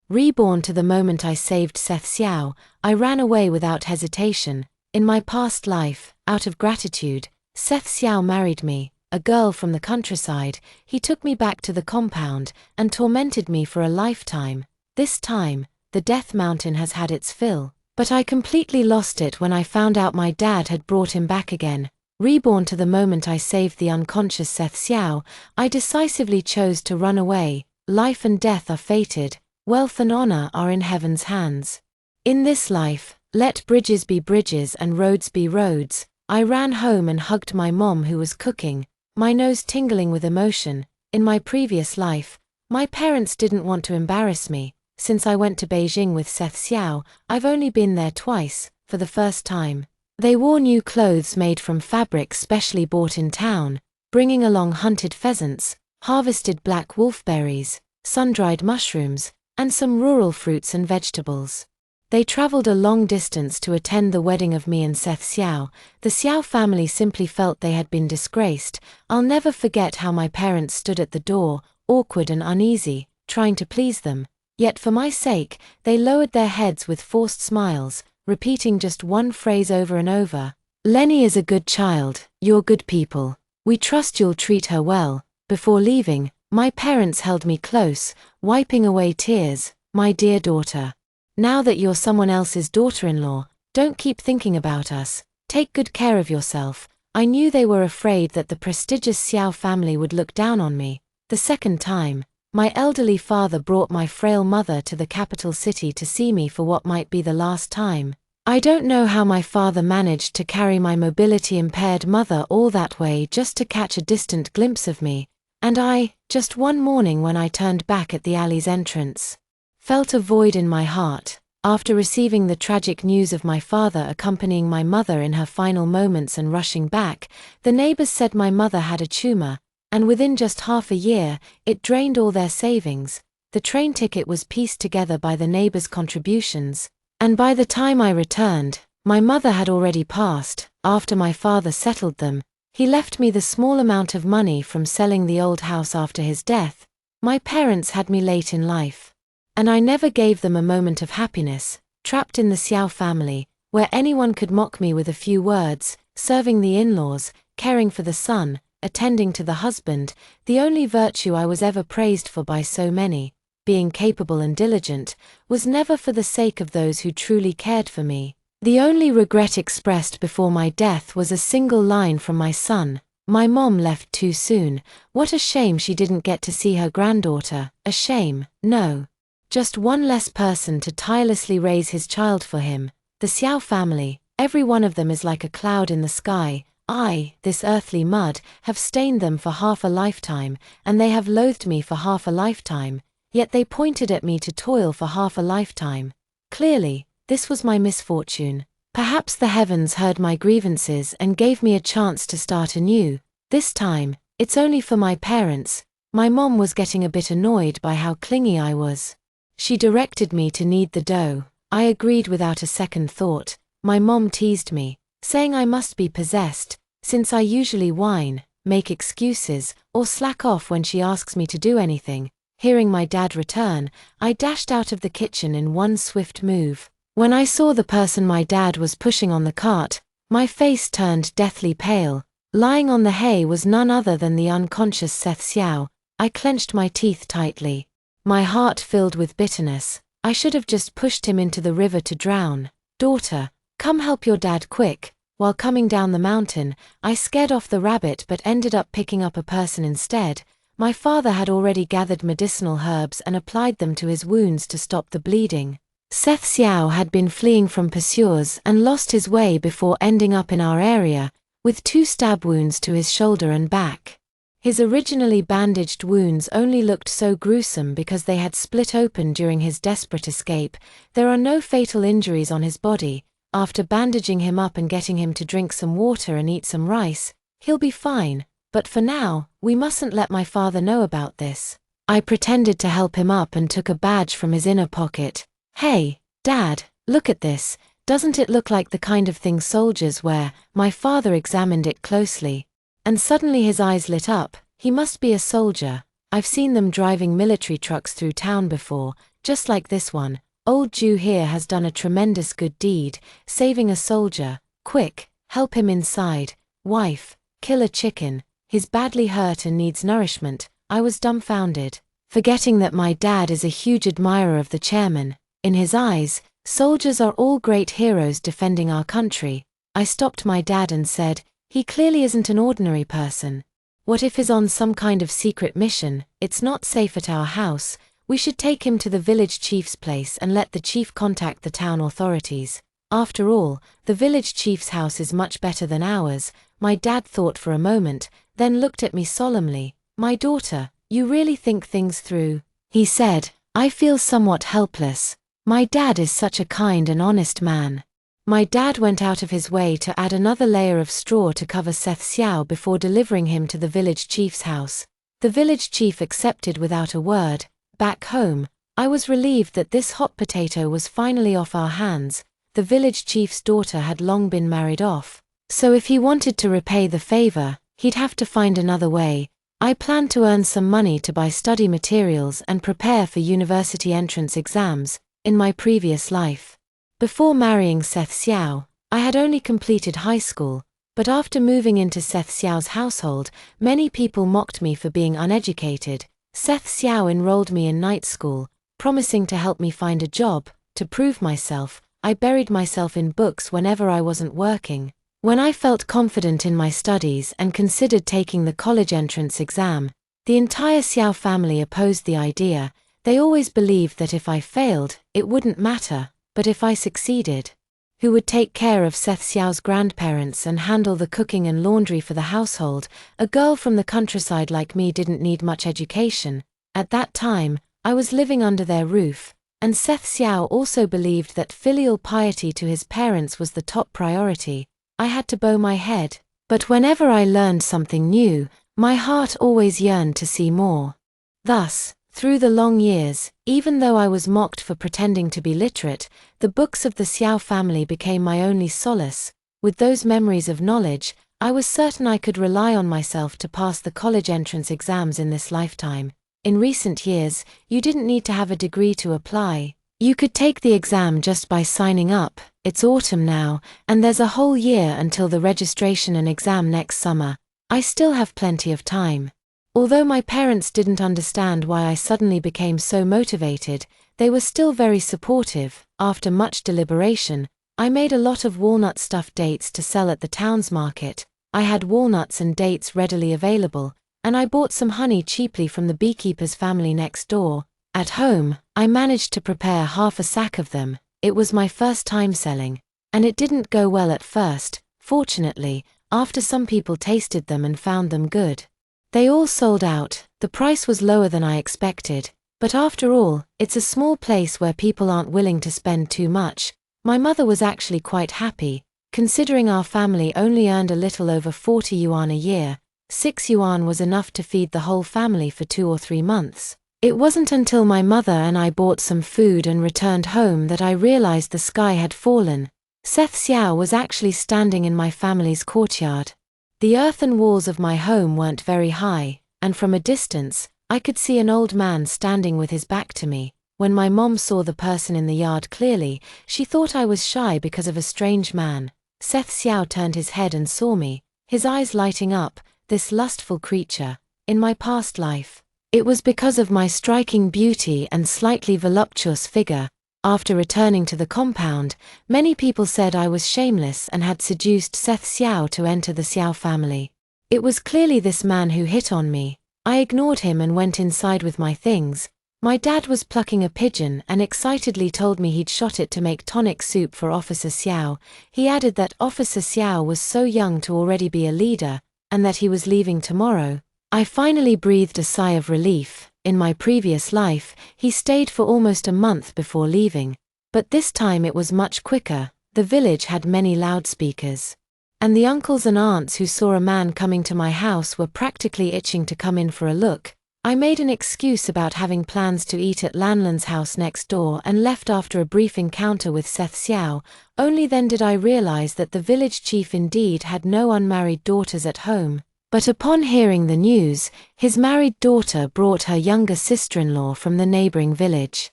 Reborn to the moment I saved Seth Xiao, I ran away without hesitation. In my past life, out of gratitude, Seth Xiao married me, a girl from the countryside. He took me back to the compound and tormented me for a lifetime. This time, the Death Mountain has had its fill, but I completely lost it when I found out my dad had brought him back again. Reborn to the moment I saved the unconscious Seth Xiao, I decisively chose to run away. Life and death are fated, wealth and honor are in heaven's hands. In this life, let bridges be bridges and roads be roads. I ran home and hugged my mom who was cooking, my nose tingling with emotion. In my previous life, my parents didn't want to embarrass me. Since I went to Beijing with Seth Xiao, I've only been there twice. For the first time, they wore new clothes made from fabric specially bought in town, bringing along hunted pheasants, harvested black wolfberries, sun-dried mushrooms, and some rural fruits and vegetables. They traveled a long distance to attend the wedding of me and Seth Xiao. The Xiao family simply felt they had been disgraced. I'll never forget how my parents stood at the door, awkward and uneasy, trying to please them. Yet for my sake, they lowered their heads with forced smiles, repeating just one phrase over and over. "Lenny is a good child, you're good people. We trust you'll treat her well." Before leaving, my parents held me close, wiping away tears. "My dear daughter, now that you're someone else's daughter-in-law, don't keep thinking about us. Take good care of yourself." I knew they were afraid that the prestigious Xiao family would look down on me. The second time, my elderly father brought my frail mother to the capital city to see me for what might be the last time. I don't know how my father managed to carry my mobility-impaired mother all that way just to catch a distant glimpse of me, and I, just one morning when I turned back at the alley's entrance, felt a void in my heart. After receiving the tragic news of my father accompanying my mother in her final moments and rushing back, the neighbors said my mother had a tumor, and within just half a year, it drained all their savings. The train ticket was pieced together by the neighbors' contributions, and by the time I returned, my mother had already passed. After my father settled them, he left me the small amount of money from selling the old house after his death. My parents had me late in life, and I never gave them a moment of happiness, trapped in the Xiao family, where anyone could mock me with a few words, serving the in-laws, caring for the son, attending to the husband. The only virtue I was ever praised for by so many, being capable and diligent, was never for the sake of those who truly cared for me. The only regret expressed before my death was a single line from my son: "My mom left too soon. What a shame she didn't get to see her granddaughter." A shame, no. Just one less person to tirelessly raise his child for him. The Xiao family, every one of them is like a cloud in the sky. I, this earthly mud, have stained them for half a lifetime, and they have loathed me for half a lifetime, yet they pointed at me to toil for half a lifetime. Clearly, this was my misfortune. Perhaps the heavens heard my grievances and gave me a chance to start anew. This time, it's only for my parents. My mom was getting a bit annoyed by how clingy I was. She directed me to knead the dough. I agreed without a second thought. My mom teased me, saying I must be possessed, since I usually whine, make excuses, or slack off when she asks me to do anything. Hearing my dad return, I dashed out of the kitchen in one swift move. When I saw the person my dad was pushing on the cart, my face turned deathly pale. Lying on the hay was none other than the unconscious Seth Xiao. I clenched my teeth tightly. My heart filled with bitterness. I should have just pushed him into the river to drown. "Daughter, come help your dad quick." While coming down the mountain, I scared off the rabbit but ended up picking up a person instead. My father had already gathered medicinal herbs and applied them to his wounds to stop the bleeding. Seth Xiao had been fleeing from pursuers and lost his way before ending up in our area, with 2 stab wounds to his shoulder and back. His originally bandaged wounds only looked so gruesome because they had split open during his desperate escape. There are no fatal injuries on his body. After bandaging him up and getting him to drink some water and eat some rice, he'll be fine. But for now, we mustn't let my father know about this. I pretended to help him up and took a badge from his inner pocket. "Hey, Dad, look at this. Doesn't it look like the kind of thing soldiers wear?" My father examined it closely, and suddenly his eyes lit up. "He must be a soldier. I've seen them driving military trucks through town before. just like this one. Old Jew here has done a tremendous good deed, saving a soldier. Quick, help him inside. Wife, kill a chicken. He's badly hurt and needs nourishment. I was dumbfounded, forgetting that my dad is a huge admirer of the chairman. In his eyes, soldiers are all great heroes defending our country. I stopped my dad and said, he clearly isn't an ordinary person. What if he's on some kind of secret mission? It's not safe at our house. We should take him to the village chief's place and let the chief contact the town authorities. After all, the village chief's house is much better than ours. My dad thought for a moment, then looked at me solemnly. My daughter, you really think things through? He said. I feel somewhat helpless. My dad is such a kind and honest man. My dad went out of his way to add another layer of straw to cover Seth Xiao before delivering him to the village chief's house. The village chief accepted without a word. Back home, I was relieved that this hot potato was finally off our hands. The village chief's daughter had long been married off, so if he wanted to repay the favor, he'd have to find another way. I planned to earn some money to buy study materials and prepare for university entrance exams. In my previous life, before marrying Seth Xiao, I had only completed high school, but after moving into Seth Xiao's household, many people mocked me for being uneducated. Seth Xiao enrolled me in night school, promising to help me find a job. To prove myself, I buried myself in books whenever I wasn't working. When I felt confident in my studies and considered taking the college entrance exam, the entire Xiao family opposed the idea. They always believed that if I failed, it wouldn't matter, but if I succeeded, who would take care of Seth Xiao's grandparents and handle the cooking and laundry for the household? A girl from the countryside like me didn't need much education. At that time, I was living under their roof, and Seth Xiao also believed that filial piety to his parents was the top priority. I had to bow my head, but whenever I learned something new, my heart always yearned to see more. Thus, through the long years, even though I was mocked for pretending to be literate, the books of the Xiao family became my only solace. With those memories of knowledge, I was certain I could rely on myself to pass the college entrance exams in this lifetime. In recent years, you didn't need to have a degree to apply. You could take the exam just by signing up. It's autumn now, and there's a whole year until the registration and exam next summer. I still have plenty of time. Although my parents didn't understand why I suddenly became so motivated, they were still very supportive. After much deliberation, I made a lot of walnut stuffed dates to sell at the town's market. I had walnuts and dates readily available, and I bought some honey cheaply from the beekeeper's family next door. At home, I managed to prepare half a sack of them. It was my first time selling, and it didn't go well at first. Fortunately, after some people tasted them and found them good, they all sold out. The price was lower than I expected, but after all, it's a small place where people aren't willing to spend too much. My mother was actually quite happy, considering our family only earned a little over 40 yuan a year. 6 yuan was enough to feed the whole family for 2 or 3 months. It wasn't until my mother and I bought some food and returned home that I realized the sky had fallen. Seth Xiao was actually standing in my family's courtyard. The earthen walls of my home weren't very high, and from a distance, I could see an old man standing with his back to me. When my mom saw the person in the yard clearly, she thought I was shy because of a strange man. Seth Xiao turned his head and saw me, his eyes lighting up. This lustful creature. In my past life, it was because of my striking beauty and slightly voluptuous figure. After returning to the compound, many people said I was shameless and had seduced Seth Xiao to enter the Xiao family. It was clearly this man who hit on me. I ignored him and went inside with my things. My dad was plucking a pigeon and excitedly told me he'd shot it to make tonic soup for Officer Xiao. He added that Officer Xiao was so young to already be a leader, and that he was leaving tomorrow. I finally breathed a sigh of relief. In my previous life, he stayed for almost a month before leaving. But this time it was much quicker. The village had many loudspeakers, and the uncles and aunts who saw a man coming to my house were practically itching to come in for a look. I made an excuse about having plans to eat at Lanlan's house next door and left after a brief encounter with Seth Xiao. Only then did I realize that the village chief indeed had no unmarried daughters at home. But upon hearing the news, his married daughter brought her younger sister-in-law from the neighboring village.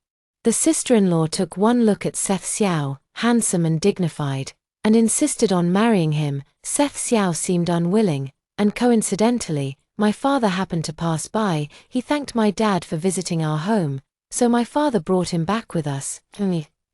The sister-in-law took one look at Seth Xiao, handsome and dignified, and insisted on marrying him. Seth Xiao seemed unwilling, and coincidentally, my father happened to pass by. He thanked my dad for visiting our home, so my father brought him back with us,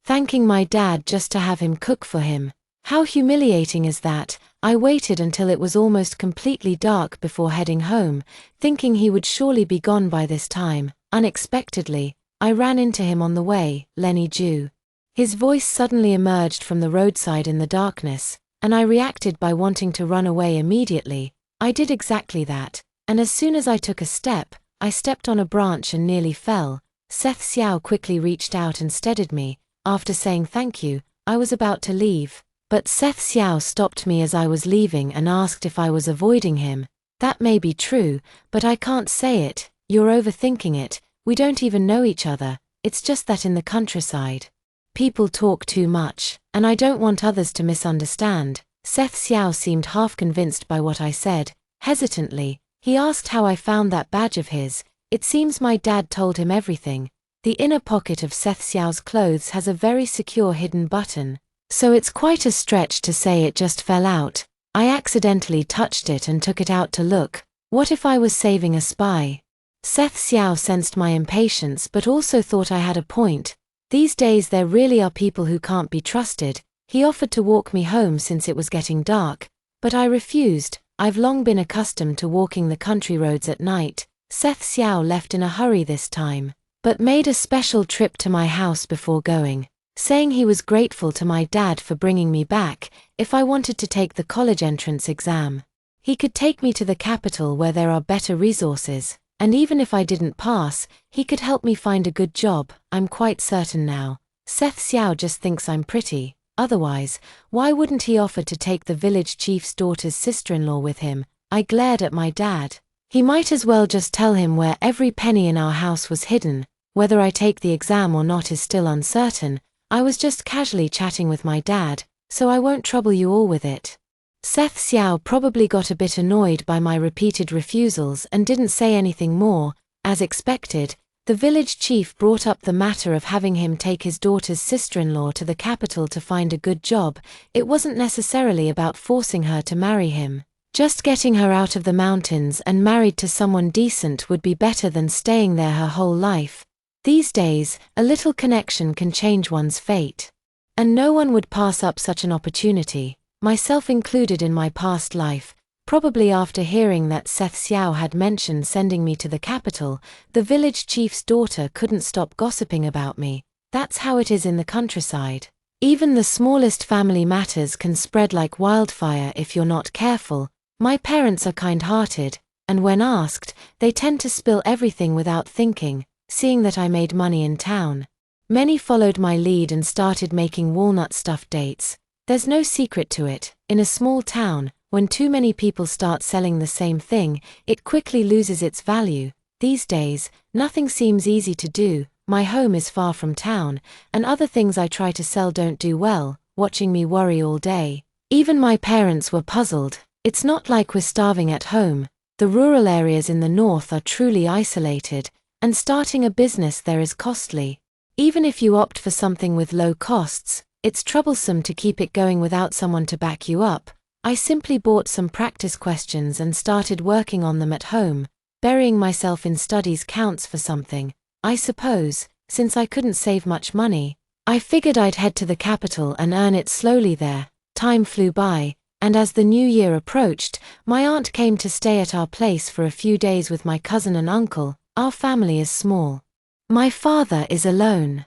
thanking my dad just to have him cook for him. How humiliating is that? I waited until it was almost completely dark before heading home, thinking he would surely be gone by this time. Unexpectedly, I ran into him on the way. Lenny Jew. His voice suddenly emerged from the roadside in the darkness, and I reacted by wanting to run away immediately. I did exactly that, and as soon as I took a step, I stepped on a branch and nearly fell. Seth Xiao quickly reached out and steadied me. After saying thank you, I was about to leave, but Seth Xiao stopped me as I was leaving and asked if I was avoiding him. That may be true, but I can't say it. You're overthinking it. We don't even know each other. It's just that in the countryside, people talk too much, and I don't want others to misunderstand. Seth Xiao seemed half convinced by what I said. Hesitantly, he asked how I found that badge of his. It seems my dad told him everything. The inner pocket of Seth Xiao's clothes has a very secure hidden button, so it's quite a stretch to say it just fell out. I accidentally touched it and took it out to look. What if I was saving a spy? Seth Xiao sensed my impatience but also thought I had a point. These days there really are people who can't be trusted. He offered to walk me home since it was getting dark, but I refused. I've long been accustomed to walking the country roads at night. Seth Xiao left in a hurry this time, but made a special trip to my house before going, saying he was grateful to my dad for bringing me back. If I wanted to take the college entrance exam, he could take me to the capital where there are better resources, and even if I didn't pass, he could help me find a good job. I'm quite certain now. Seth Xiao just thinks I'm pretty. Otherwise, why wouldn't he offer to take the village chief's daughter's sister-in-law with him? I glared at my dad. He might as well just tell him where every penny in our house was hidden. Whether I take the exam or not is still uncertain. I was just casually chatting with my dad, so I won't trouble you all with it. Seth Xiao probably got a bit annoyed by my repeated refusals and didn't say anything more. As expected, the village chief brought up the matter of having him take his daughter's sister-in-law to the capital to find a good job. It wasn't necessarily about forcing her to marry him. Just getting her out of the mountains and married to someone decent would be better than staying there her whole life. These days, a little connection can change one's fate. And no one would pass up such an opportunity, myself included in my past life. Probably after hearing that Seth Xiao had mentioned sending me to the capital, the village chief's daughter couldn't stop gossiping about me. That's how it is in the countryside. Even the smallest family matters can spread like wildfire if you're not careful. My parents are kind-hearted, and when asked, they tend to spill everything without thinking. Seeing that I made money in town, many followed my lead and started making walnut stuffed dates. There's no secret to it. In a small town, when too many people start selling the same thing, it quickly loses its value. These days, nothing seems easy to do. My home is far from town, and other things I try to sell don't do well. Watching me worry all day. Even my parents were puzzled. It's not like we're starving at home. The rural areas in the north are truly isolated, and starting a business there is costly. Even if you opt for something with low costs, it's troublesome to keep it going without someone to back you up. I simply bought some practice questions and started working on them at home. Burying myself in studies counts for something, I suppose. Since I couldn't save much money, I figured I'd head to the capital and earn it slowly there. Time flew by, and as the new year approached, my aunt came to stay at our place for a few days with my cousin and uncle. Our family is small. My father is alone.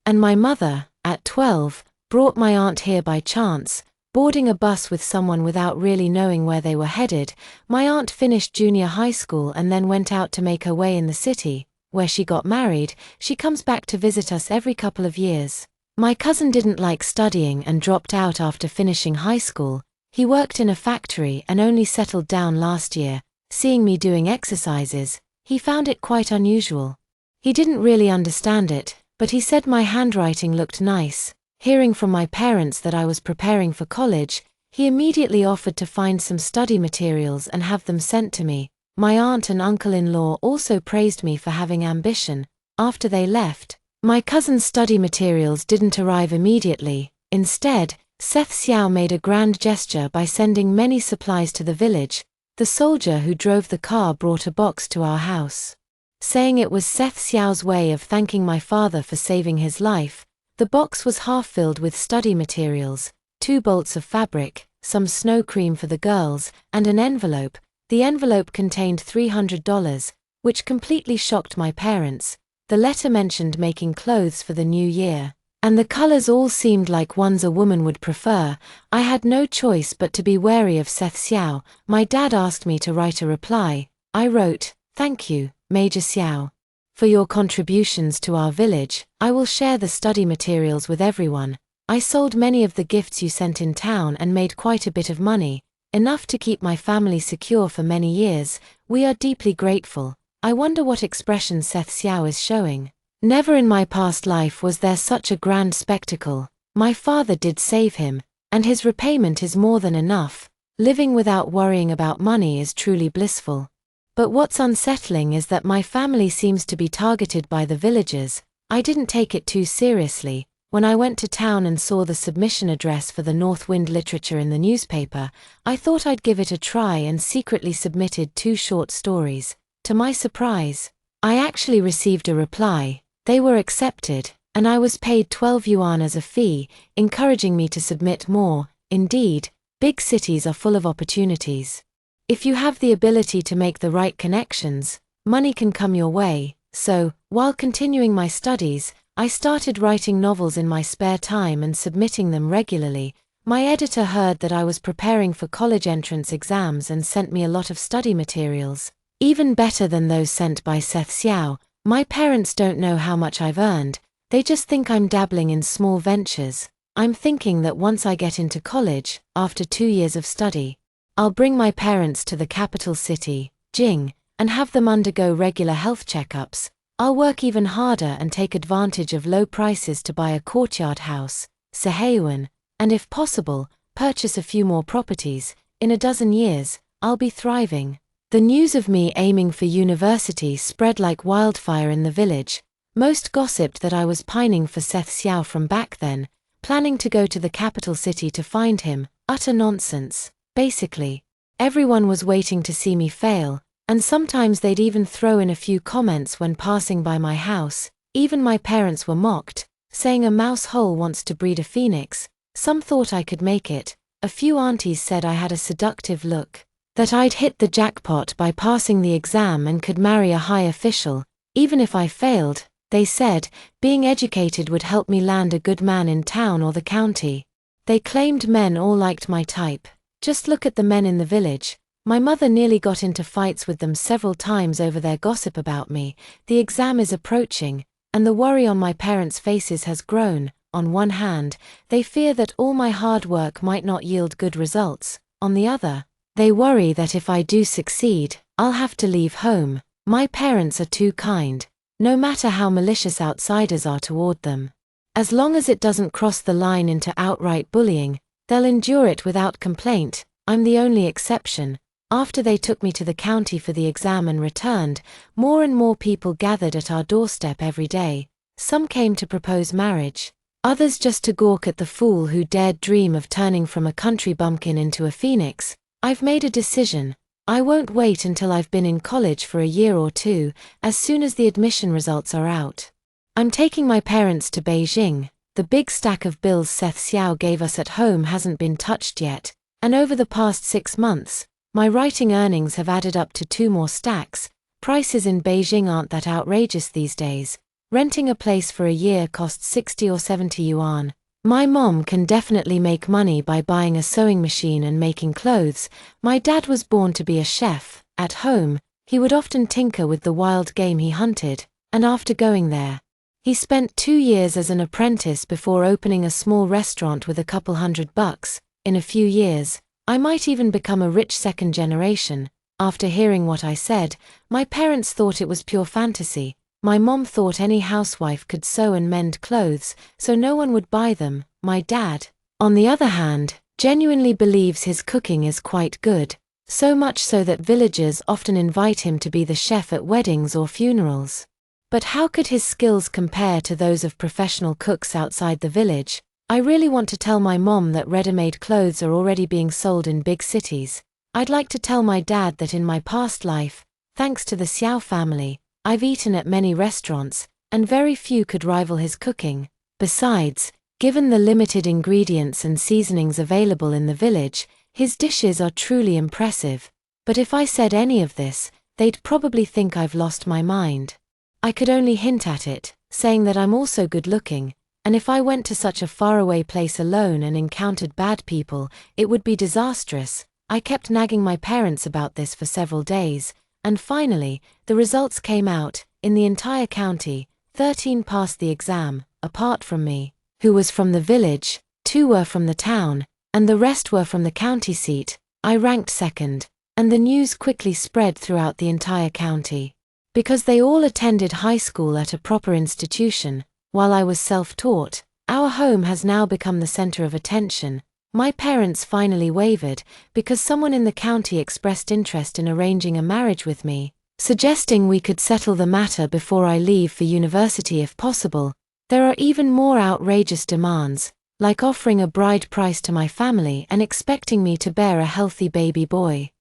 And my mother, at 12, brought my aunt here by chance, boarding a bus with someone without really knowing where they were headed. My aunt finished junior high school and then went out to make her way in the city, where she got married. She comes back to visit us every couple of years. My cousin didn't like studying and dropped out after finishing high school. He worked in a factory and only settled down last year. Seeing me doing exercises, he found it quite unusual. He didn't really understand it, but he said my handwriting looked nice. Hearing from my parents that I was preparing for college, he immediately offered to find some study materials and have them sent to me. My aunt and uncle-in-law also praised me for having ambition. After they left, My cousin's study materials didn't arrive immediately. Instead, Seth Xiao made a grand gesture by sending many supplies to the village. The soldier who drove the car brought a box to our house. Saying it was Seth Xiao's way of thanking my father for saving his life, the box was half filled with study materials, 2 bolts of fabric, some snow cream for the girls, and an envelope. The envelope contained $300, which completely shocked my parents. The letter mentioned making clothes for the new year, and the colors all seemed like ones a woman would prefer. I had no choice but to be wary of Seth Xiao. My dad asked me to write a reply. I wrote, "Thank you, Major Xiao, for your contributions to our village. I will share the study materials with everyone. I sold many of the gifts you sent in town and made quite a bit of money, enough to keep my family secure for many years. We are deeply grateful." I wonder what expression Seth Xiao is showing. Never in my past life was there such a grand spectacle. My father did save him, and his repayment is more than enough. Living without worrying about money is truly blissful. But what's unsettling is that my family seems to be targeted by the villagers. I didn't take it too seriously. When I went to town and saw the submission address for the North Wind literature in the newspaper, I thought I'd give it a try and secretly submitted 2 short stories. To my surprise, I actually received a reply. They were accepted, and I was paid 12 yuan as a fee, encouraging me to submit more. Indeed, big cities are full of opportunities. If you have the ability to make the right connections, money can come your way. So, while continuing my studies, I started writing novels in my spare time and submitting them regularly. My editor heard that I was preparing for college entrance exams and sent me a lot of study materials, even better than those sent by Seth Xiao. My parents don't know how much I've earned. They just think I'm dabbling in small ventures. I'm thinking that once I get into college, after 2 years of study, I'll bring my parents to the capital city, Jing, and have them undergo regular health checkups. I'll work even harder and take advantage of low prices to buy a courtyard house, Seheyuan, and if possible, purchase a few more properties. In a dozen years, I'll be thriving. The news of me aiming for university spread like wildfire in the village. Most gossiped that I was pining for Seth Xiao from back then, planning to go to the capital city to find him. Utter nonsense. Basically, everyone was waiting to see me fail, and sometimes they'd even throw in a few comments when passing by my house. Even my parents were mocked, saying a mouse hole wants to breed a phoenix. Some thought I could make it. A few aunties said I had a seductive look, that I'd hit the jackpot by passing the exam and could marry a high official. Even if I failed, they said, being educated would help me land a good man in town or the county. They claimed men all liked my type. Just look at the men in the village. My mother nearly got into fights with them several times over their gossip about me. The exam is approaching, and the worry on my parents' faces has grown. On one hand, they fear that all my hard work might not yield good results. On the other, they worry that if I do succeed, I'll have to leave home. My parents are too kind, no matter how malicious outsiders are toward them. As long as it doesn't cross the line into outright bullying, they'll endure it without complaint. I'm the only exception. After they took me to the county for the exam and returned, more and more people gathered at our doorstep every day. Some came to propose marriage, others just to gawk at the fool who dared dream of turning from a country bumpkin into a phoenix. I've made a decision. I won't wait until I've been in college for a year or 2, as soon as the admission results are out. I'm taking my parents to Beijing. The big stack of bills Seth Xiao gave us at home hasn't been touched yet, and over the past 6 months, my writing earnings have added up to 2 more stacks. Prices in Beijing aren't that outrageous these days. Renting a place for a year costs 60 or 70 yuan. My mom can definitely make money by buying a sewing machine and making clothes. My dad was born to be a chef. At home, he would often tinker with the wild game he hunted, and after going there, he spent 2 years as an apprentice before opening a small restaurant with a couple $100. In a few years, I might even become a rich second generation. After hearing what I said, my parents thought it was pure fantasy. My mom thought any housewife could sew and mend clothes, so no one would buy them. My dad, on the other hand, genuinely believes his cooking is quite good, so much so that villagers often invite him to be the chef at weddings or funerals. But how could his skills compare to those of professional cooks outside the village? I really want to tell my mom that ready-made clothes are already being sold in big cities. I'd like to tell my dad that in my past life, thanks to the Xiao family, I've eaten at many restaurants, and very few could rival his cooking. Besides, given the limited ingredients and seasonings available in the village, his dishes are truly impressive. But if I said any of this, they'd probably think I've lost my mind. I could only hint at it, saying that I'm also good-looking, and if I went to such a faraway place alone and encountered bad people, it would be disastrous. I kept nagging my parents about this for several days, and finally, the results came out. In the entire county, 13 passed the exam, apart from me, who was from the village, 2 were from the town, and the rest were from the county seat. I ranked second, and the news quickly spread throughout the entire county. Because they all attended high school at a proper institution, while I was self-taught, our home has now become the center of attention. My parents finally wavered, because someone in the county expressed interest in arranging a marriage with me, suggesting we could settle the matter before I leave for university if possible. There are even more outrageous demands, like offering a bride price to my family and expecting me to bear a healthy baby boy.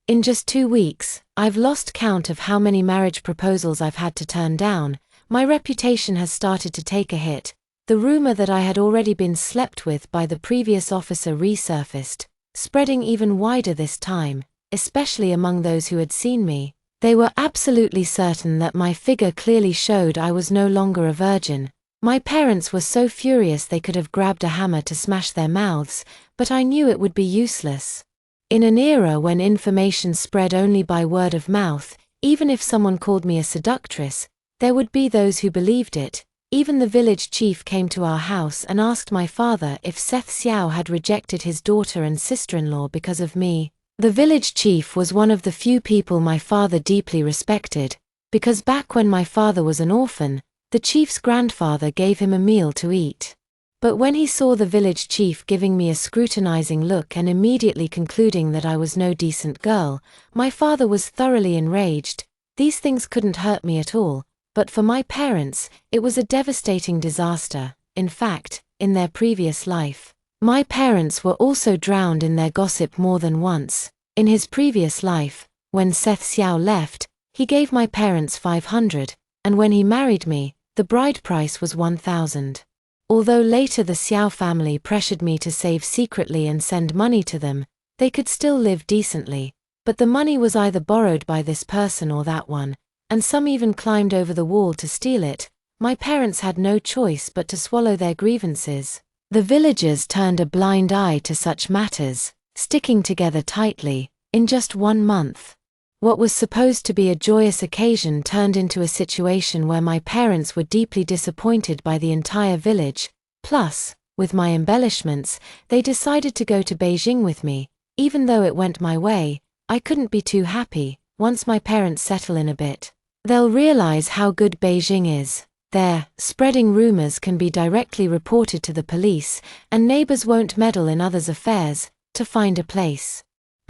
In just 2 weeks, I've lost count of how many marriage proposals I've had to turn down. My reputation has started to take a hit. The rumor that I had already been slept with by the previous officer resurfaced, spreading even wider this time, especially among those who had seen me. They were absolutely certain that my figure clearly showed I was no longer a virgin. My parents were so furious they could have grabbed a hammer to smash their mouths, but I knew it would be useless. In an era when information spread only by word of mouth, even if someone called me a seductress, there would be those who believed it. Even the village chief came to our house and asked my father if Seth Xiao had rejected his daughter and sister-in-law because of me. The village chief was one of the few people my father deeply respected, because back when my father was an orphan, the chief's grandfather gave him a meal to eat. But when he saw the village chief giving me a scrutinizing look and immediately concluding that I was no decent girl, my father was thoroughly enraged. These things couldn't hurt me at all, but for my parents, it was a devastating disaster. In fact, in their previous life, my parents were also drowned in their gossip more than once. In his previous life, when Seth Xiao left, he gave my parents 500, and when he married me, the bride price was 1,000. Although later the Xiao family pressured me to save secretly and send money to them, they could still live decently, but the money was either borrowed by this person or that one, and some even climbed over the wall to steal it. My parents had no choice but to swallow their grievances. The villagers turned a blind eye to such matters, sticking together tightly. In just 1 month, what was supposed to be a joyous occasion turned into a situation where my parents were deeply disappointed by the entire village. Plus, with my embellishments, they decided to go to Beijing with me. Even though it went my way, I couldn't be too happy. Once my parents settle in a bit, they'll realize how good Beijing is. There, spreading rumors can be directly reported to the police, and neighbors won't meddle in others' affairs. To find a place,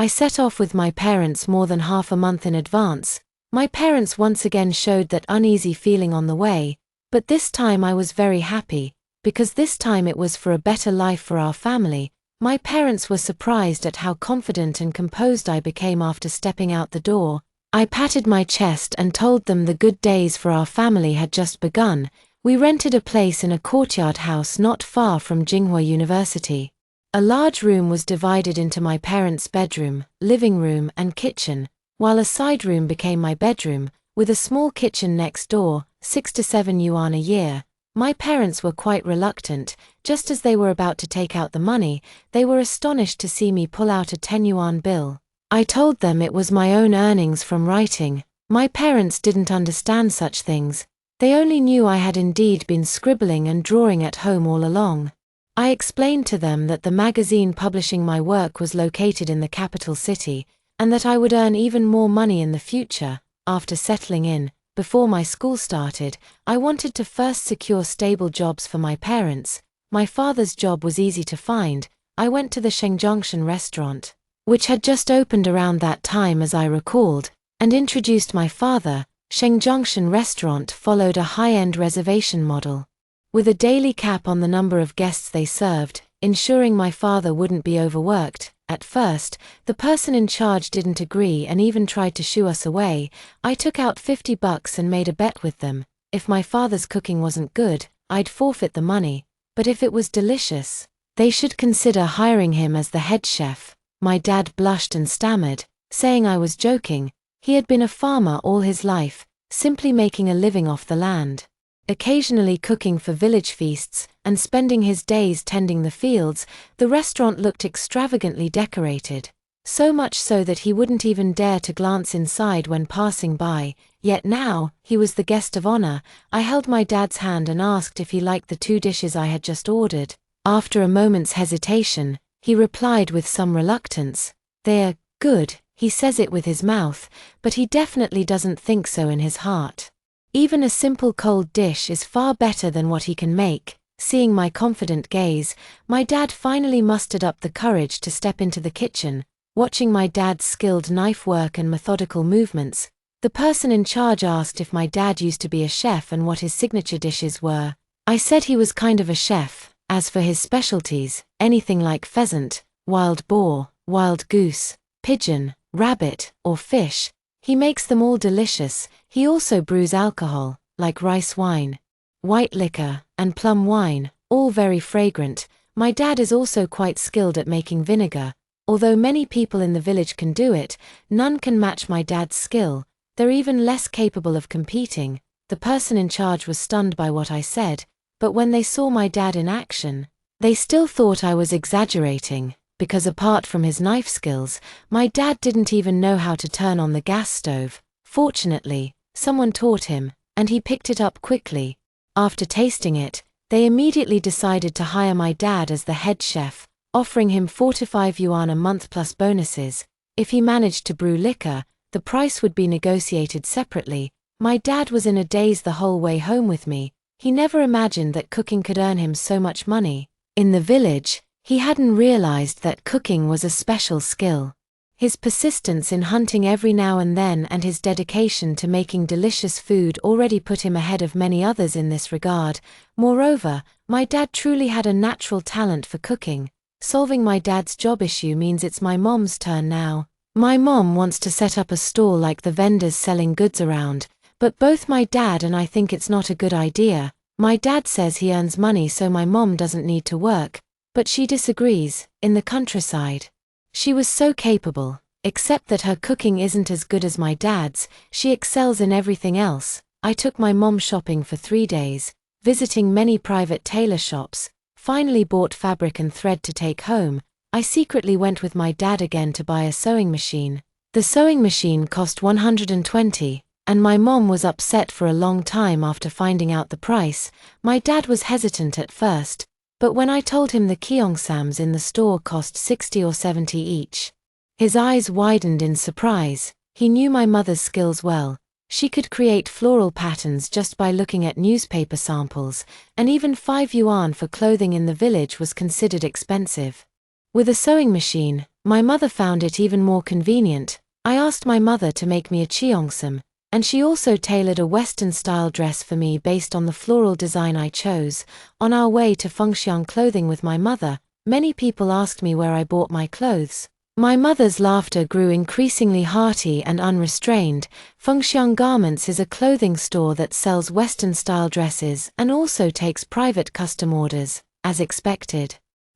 I set off with my parents more than half a month in advance. My parents once again showed that uneasy feeling on the way, but this time I was very happy, because this time it was for a better life for our family. My parents were surprised at how confident and composed I became after stepping out the door. I patted my chest and told them the good days for our family had just begun. We rented a place in a courtyard house not far from Jinghua University. A large room was divided into my parents' bedroom, living room, and kitchen, while a side room became my bedroom, with a small kitchen next door. 6 to 7 yuan a year. My parents were quite reluctant. Just as they were about to take out the money, they were astonished to see me pull out a 10 yuan bill. I told them it was my own earnings from writing. My parents didn't understand such things. They only knew I had indeed been scribbling and drawing at home all along. I explained to them that the magazine publishing my work was located in the capital city, and that I would earn even more money in the future. After settling in, before my school started, I wanted to first secure stable jobs for my parents. My father's job was easy to find. I went to the Shengjiangshan restaurant, which had just opened around that time as I recalled, and introduced my father. Shengjiangshan restaurant followed a high-end reservation model, with a daily cap on the number of guests they served, ensuring my father wouldn't be overworked. At first, the person in charge didn't agree and even tried to shoo us away. I took out $50 and made a bet with them. If my father's cooking wasn't good, I'd forfeit the money, but if it was delicious, they should consider hiring him as the head chef. My dad blushed and stammered, saying I was joking. He had been a farmer all his life, simply making a living off the land, occasionally cooking for village feasts, and spending his days tending the fields. The restaurant looked extravagantly decorated, so much so that he wouldn't even dare to glance inside when passing by, yet now, he was the guest of honor. I held my dad's hand and asked if he liked the 2 dishes I had just ordered. After a moment's hesitation, he replied with some reluctance, "They're good." He says it with his mouth, but he definitely doesn't think so in his heart. Even a simple cold dish is far better than what he can make. Seeing my confident gaze, my dad finally mustered up the courage to step into the kitchen. Watching my dad's skilled knife work and methodical movements, the person in charge asked if my dad used to be a chef and what his signature dishes were. I said he was kind of a chef. As for his specialties, anything like pheasant, wild boar, wild goose, pigeon, rabbit, or fish, he makes them all delicious. He also brews alcohol, like rice wine, white liquor, and plum wine, all very fragrant. My dad is also quite skilled at making vinegar. Although many people in the village can do it, none can match my dad's skill. They're even less capable of competing. The person in charge was stunned by what I said, but when they saw my dad in action, they still thought I was exaggerating, because apart from his knife skills, my dad didn't even know how to turn on the gas stove. Fortunately, someone taught him, and he picked it up quickly. After tasting it, they immediately decided to hire my dad as the head chef, offering him 45 yuan a month plus bonuses. If he managed to brew liquor, the price would be negotiated separately. My dad was in a daze the whole way home with me. He never imagined that cooking could earn him so much money. In the village, he hadn't realized that cooking was a special skill. His persistence in hunting every now and then and his dedication to making delicious food already put him ahead of many others in this regard. Moreover, my dad truly had a natural talent for cooking. Solving my dad's job issue means it's my mom's turn now. My mom wants to set up a stall like the vendors selling goods around, but both my dad and I think it's not a good idea. My dad says he earns money so my mom doesn't need to work, but she disagrees. In the countryside, she was so capable, except that her cooking isn't as good as my dad's. She excels in everything else. I took my mom shopping for 3 days, visiting many private tailor shops, finally bought fabric and thread to take home. I secretly went with my dad again to buy a sewing machine. The sewing machine cost 120, and my mom was upset for a long time after finding out the price. My dad was hesitant at first, but when I told him the kyeongsams in the store cost 60 or 70 each, his eyes widened in surprise. He knew my mother's skills well. She could create floral patterns just by looking at newspaper samples, and even 5 yuan for clothing in the village was considered expensive. With a sewing machine, my mother found it even more convenient. I asked my mother to make me a cheongsam, and she also tailored a Western-style dress for me based on the floral design I chose. On our way to Fengxiang clothing with my mother, many people asked me where I bought my clothes. My mother's laughter grew increasingly hearty and unrestrained. Fengxiang Garments is a clothing store that sells Western-style dresses and also takes private custom orders, as expected.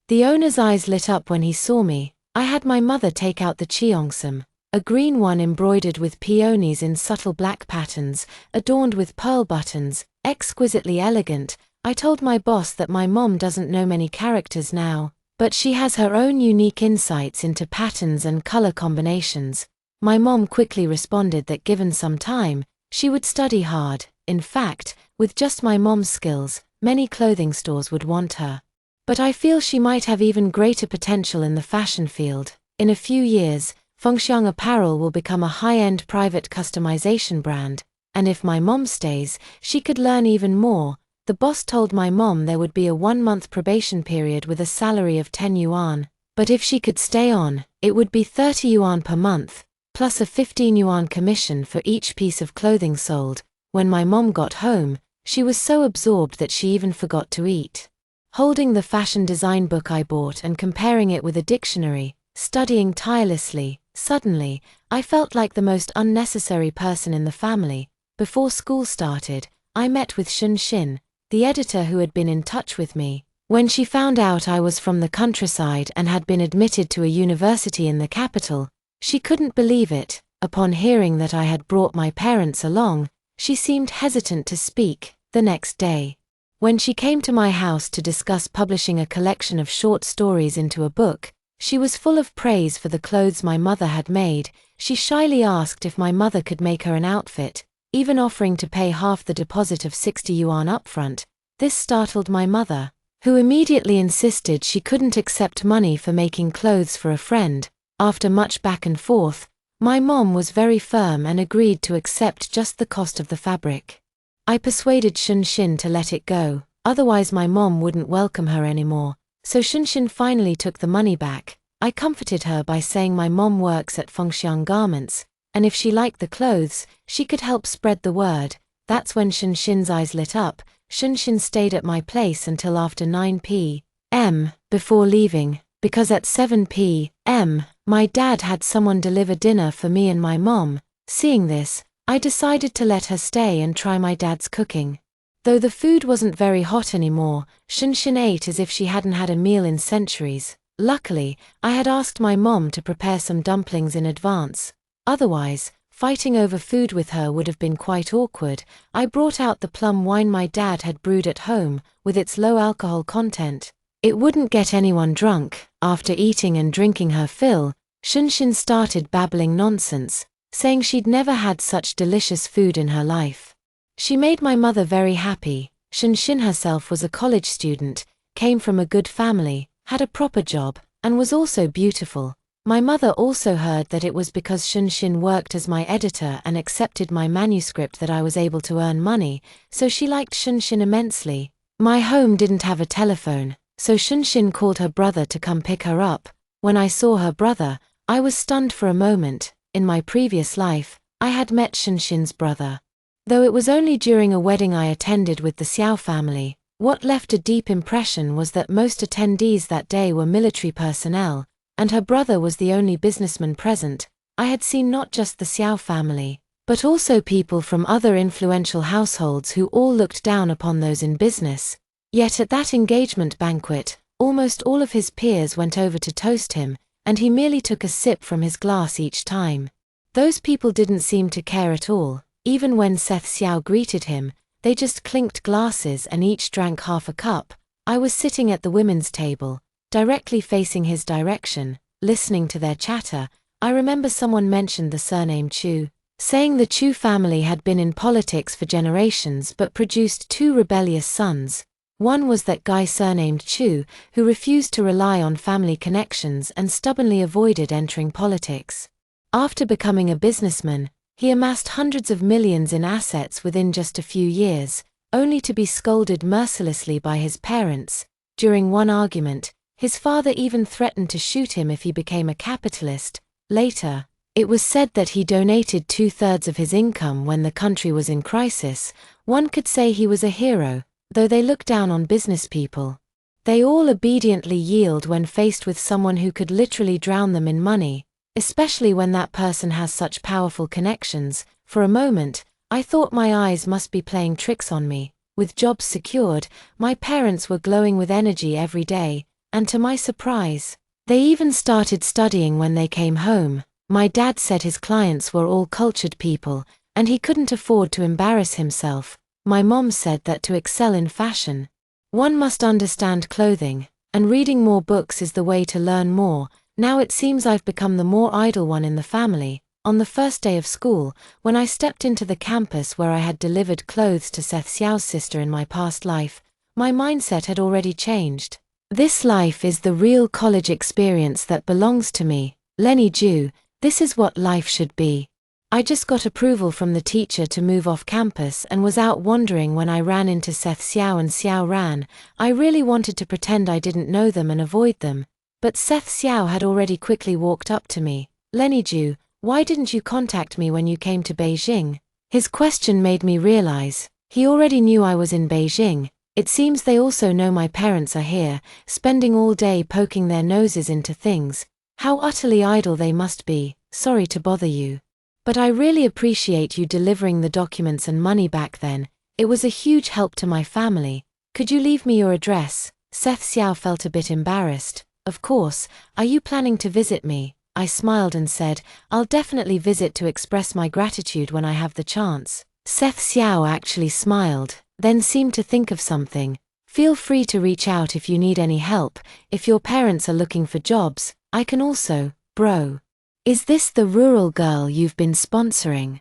The owner's eyes lit up when he saw me. I had my mother take out the cheongsam, a green one embroidered with peonies in subtle black patterns, adorned with pearl buttons, exquisitely elegant. I told my boss that my mom doesn't know many characters now, but she has her own unique insights into patterns and color combinations. My mom quickly responded that given some time, she would study hard. In fact, with just my mom's skills, many clothing stores would want her. But I feel she might have even greater potential in the fashion field. In a few years, Fengxiang Apparel will become a high-end private customization brand, and if my mom stays, she could learn even more. The boss told my mom there would be a 1-month probation period with a salary of 10 yuan, but if she could stay on, it would be 30 yuan per month. plus a 15 yuan commission for each piece of clothing sold. When my mom got home, she was so absorbed that she even forgot to eat. Holding the fashion design book I bought and comparing it with a dictionary, studying tirelessly, suddenly, I felt like the most unnecessary person in the family. Before school started, I met with Xin, the editor who had been in touch with me. When she found out I was from the countryside and had been admitted to a university in the capital, she couldn't believe it. Upon hearing that I had brought my parents along, she seemed hesitant to speak. The next day, when she came to my house to discuss publishing a collection of short stories into a book, she was full of praise for the clothes my mother had made. She shyly asked if my mother could make her an outfit, even offering to pay half the deposit of 60 yuan upfront. This startled my mother, who immediately insisted she couldn't accept money for making clothes for a friend. After much back and forth, my mom was very firm and agreed to accept just the cost of the fabric. I persuaded Xin to let it go, otherwise my mom wouldn't welcome her anymore, so Xin finally took the money back. I comforted her by saying my mom works at Fengxiang Garments, and if she liked the clothes, she could help spread the word. That's when Xin's eyes lit up. Xin stayed at my place until after 9 p.m. before leaving, because at 7 p.m., my dad had someone deliver dinner for me and my mom. Seeing this, I decided to let her stay and try my dad's cooking. Though the food wasn't very hot anymore, Xin ate as if she hadn't had a meal in centuries. Luckily, I had asked my mom to prepare some dumplings in advance. Otherwise, fighting over food with her would have been quite awkward. I brought out the plum wine my dad had brewed at home, with its low alcohol content. It wouldn't get anyone drunk. After eating and drinking her fill, Xin started babbling nonsense, saying she'd never had such delicious food in her life. She made my mother very happy. Xin herself was a college student, came from a good family, had a proper job, and was also beautiful. My mother also heard that it was because Xin worked as my editor and accepted my manuscript that I was able to earn money, so she liked Xin immensely. My home didn't have a telephone, so Xin called her brother to come pick her up. When I saw her brother, I was stunned for a moment. In my previous life, I had met Xin's brother. Though it was only during a wedding I attended with the Xiao family, what left a deep impression was that most attendees that day were military personnel, and her brother was the only businessman present. I had seen not just the Xiao family, but also people from other influential households who all looked down upon those in business. Yet at that engagement banquet, almost all of his peers went over to toast him, and he merely took a sip from his glass each time. Those people didn't seem to care at all. Even when Seth Xiao greeted him, they just clinked glasses and each drank half a cup. I was sitting at the women's table, directly facing his direction, listening to their chatter. I remember someone mentioned the surname Chu, saying the Chu family had been in politics for generations but produced two rebellious sons. One was that guy surnamed Chu, who refused to rely on family connections and stubbornly avoided entering politics. After becoming a businessman, he amassed hundreds of millions in assets within just a few years, only to be scolded mercilessly by his parents. During one argument, his father even threatened to shoot him if he became a capitalist. Later, it was said that he donated 2/3 of his income when the country was in crisis. One could say he was a hero, though they look down on business people. They all obediently yield when faced with someone who could literally drown them in money, especially when that person has such powerful connections. For a moment, I thought my eyes must be playing tricks on me. With jobs secured, my parents were glowing with energy every day, and to my surprise, they even started studying when they came home. My dad said his clients were all cultured people, and he couldn't afford to embarrass himself. My mom said that to excel in fashion, one must understand clothing, and reading more books is the way to learn more. Now it seems I've become the more idle one in the family. On the first day of school, when I stepped into the campus where I had delivered clothes to Seth Xiao's sister in my past life, my mindset had already changed. This life is the real college experience that belongs to me. Lenny Ju, this is what life should be. I just got approval from the teacher to move off campus and was out wandering when I ran into Seth Xiao and Xiao Ran. I really wanted to pretend I didn't know them and avoid them, but Seth Xiao had already quickly walked up to me. Lenny Ju, Why didn't you contact me when you came to Beijing? His question made me realize he already knew I was in Beijing. It seems they also know my parents are here, spending all day poking their noses into things. How utterly idle they must be. Sorry to bother you. But I really appreciate you delivering the documents and money back then. It was a huge help to my family. Could you leave me your address? Seth Xiao felt a bit embarrassed. Of course. Are you planning to visit me? I smiled and said, I'll definitely visit to express my gratitude when I have the chance. Seth Xiao actually smiled, then seemed to think of something. Feel free to reach out if you need any help. If your parents are looking for jobs, I can also, bro. Is this the rural girl you've been sponsoring?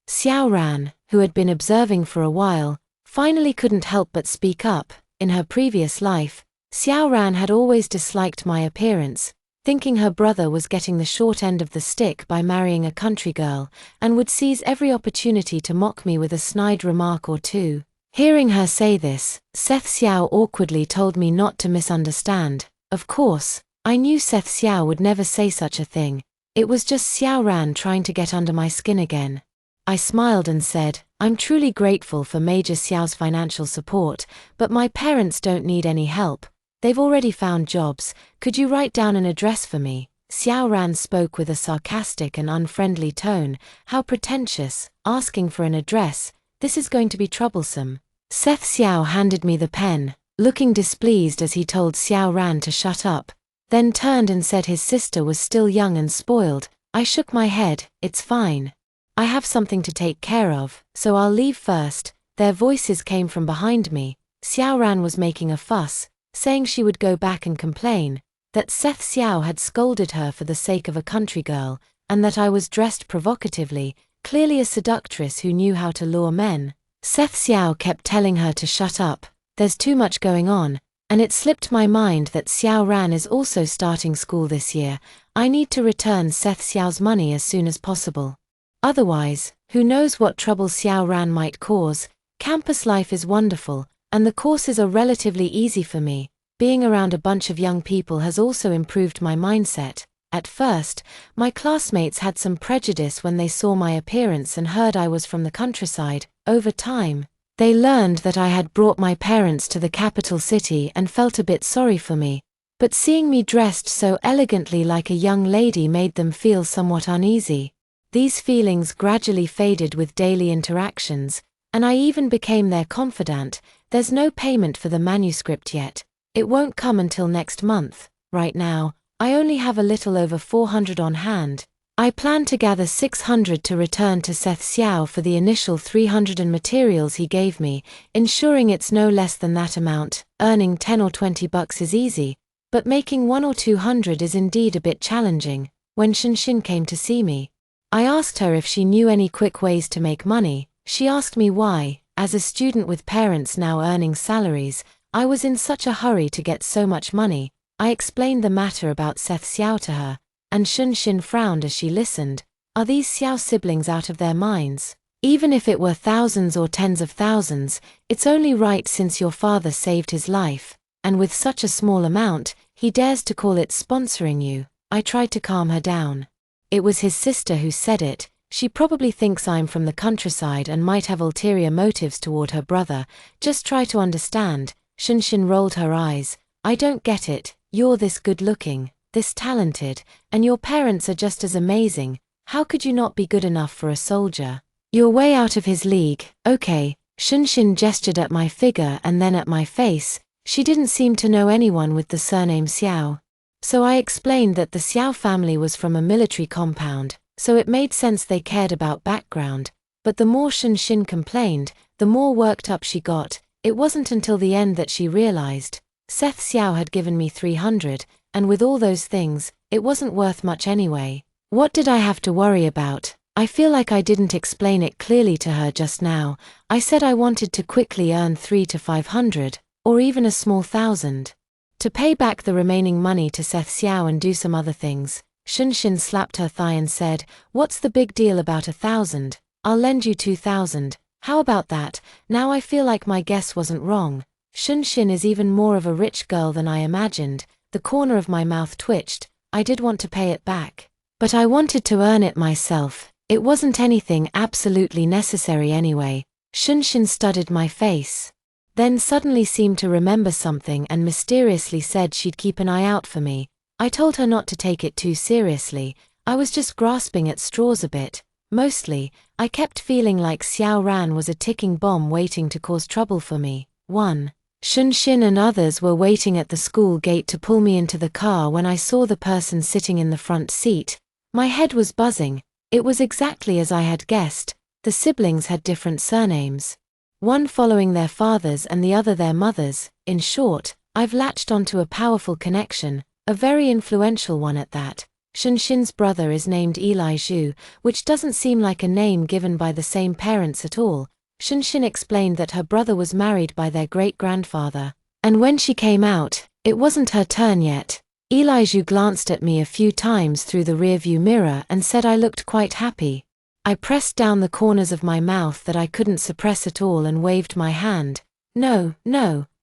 Xiao Ran, who had been observing for a while, finally couldn't help but speak up. In her previous life, Xiao Ran had always disliked my appearance, thinking her brother was getting the short end of the stick by marrying a country girl, and would seize every opportunity to mock me with a snide remark or two. Hearing her say this, Seth Xiao awkwardly told me not to misunderstand. Of course, I knew Seth Xiao would never say such a thing. It was just Xiao Ran trying to get under my skin again. I smiled and said, I'm truly grateful for Major Xiao's financial support, but my parents don't need any help. They've already found jobs. Could you write down an address for me? Xiao Ran spoke with a sarcastic and unfriendly tone. How pretentious, asking for an address. This is going to be troublesome. Seth Xiao handed me the pen, looking displeased as he told Xiao Ran to shut up, then turned and said his sister was still young and spoiled. I shook my head. It's fine. I have something to take care of, so I'll leave first. Their voices came from behind me. Xiao Ran was making a fuss, saying she would go back and complain that Seth Xiao had scolded her for the sake of a country girl, and that I was dressed provocatively, clearly a seductress who knew how to lure men. Seth Xiao kept telling her to shut up. There's too much going on, and it slipped my mind that Xiao Ran is also starting school this year. I need to return Seth Xiao's money as soon as possible. Otherwise, who knows what trouble Xiao Ran might cause. Campus life is wonderful, and the courses are relatively easy for me. Being around a bunch of young people has also improved my mindset. At first, my classmates had some prejudice when they saw my appearance and heard I was from the countryside. Over time, they learned that I had brought my parents to the capital city and felt a bit sorry for me. But seeing me dressed so elegantly like a young lady made them feel somewhat uneasy. These feelings gradually faded with daily interactions, and I even became their confidant. There's no payment for the manuscript yet. It won't come until next month. Right now, I only have a little over 400 on hand. I plan to gather 600 to return to Seth Xiao for the initial 300 and materials he gave me, ensuring it's no less than that amount. Earning 10 or 20 bucks is easy, but making 1 or 200 is indeed a bit challenging. When Shenxin came to see me, I asked her if she knew any quick ways to make money. She asked me why, as a student with parents now earning salaries, I was in such a hurry to get so much money. I explained the matter about Seth Xiao to her, and Shenxin frowned as she listened. Are these Xiao siblings out of their minds? Even if it were thousands or tens of thousands, it's only right since your father saved his life, and with such a small amount, he dares to call it sponsoring you. I tried to calm her down. It was his sister who said it. She probably thinks I'm from the countryside and might have ulterior motives toward her brother. Just try to understand. Shenxin rolled her eyes. I don't get it. You're this good-looking, this talented, and your parents are just as amazing. How could you not be good enough for a soldier? You're way out of his league. Okay. Shenxin gestured at my figure and then at my face. She didn't seem to know anyone with the surname Xiao. So I explained that the Xiao family was from a military compound, so it made sense they cared about background. But the more Shenxin complained, the more worked up she got. It wasn't until the end that she realized. Seth Xiao had given me 300, and with all those things, it wasn't worth much anyway. What did I have to worry about? I feel like I didn't explain it clearly to her just now. I said I wanted to quickly earn 300 to 500, or even a small thousand. To pay back the remaining money to Seth Xiao and do some other things. Shenxin slapped her thigh and said, What's the big deal about 1,000? I'll lend you 2,000. How about that? Now I feel like my guess wasn't wrong. Shenxin is even more of a rich girl than I imagined. The corner of my mouth twitched. I did want to pay it back. But I wanted to earn it myself. It wasn't anything absolutely necessary anyway. Shunshin studied my face. Then suddenly seemed to remember something and mysteriously said she'd keep an eye out for me. I told her not to take it too seriously. I was just grasping at straws a bit. Mostly, I kept feeling like Xiao Ran was a ticking bomb waiting to cause trouble for me. 1. Shunshin and others were waiting at the school gate to pull me into the car when I saw the person sitting in the front seat. My head was buzzing. It was exactly as I had guessed. The siblings had different surnames. One following their fathers and the other their mothers. In short, I've latched onto a powerful connection, a very influential one at that. Shunshin's brother is named Eli Zhu, which doesn't seem like a name given by the same parents at all. Shunshin explained that her brother was married by their great-grandfather. And when she came out, it wasn't her turn yet. Eli Zhu glanced at me a few times through the rearview mirror and said I looked quite happy. I pressed down the corners of my mouth that I couldn't suppress at all and waved my hand. No,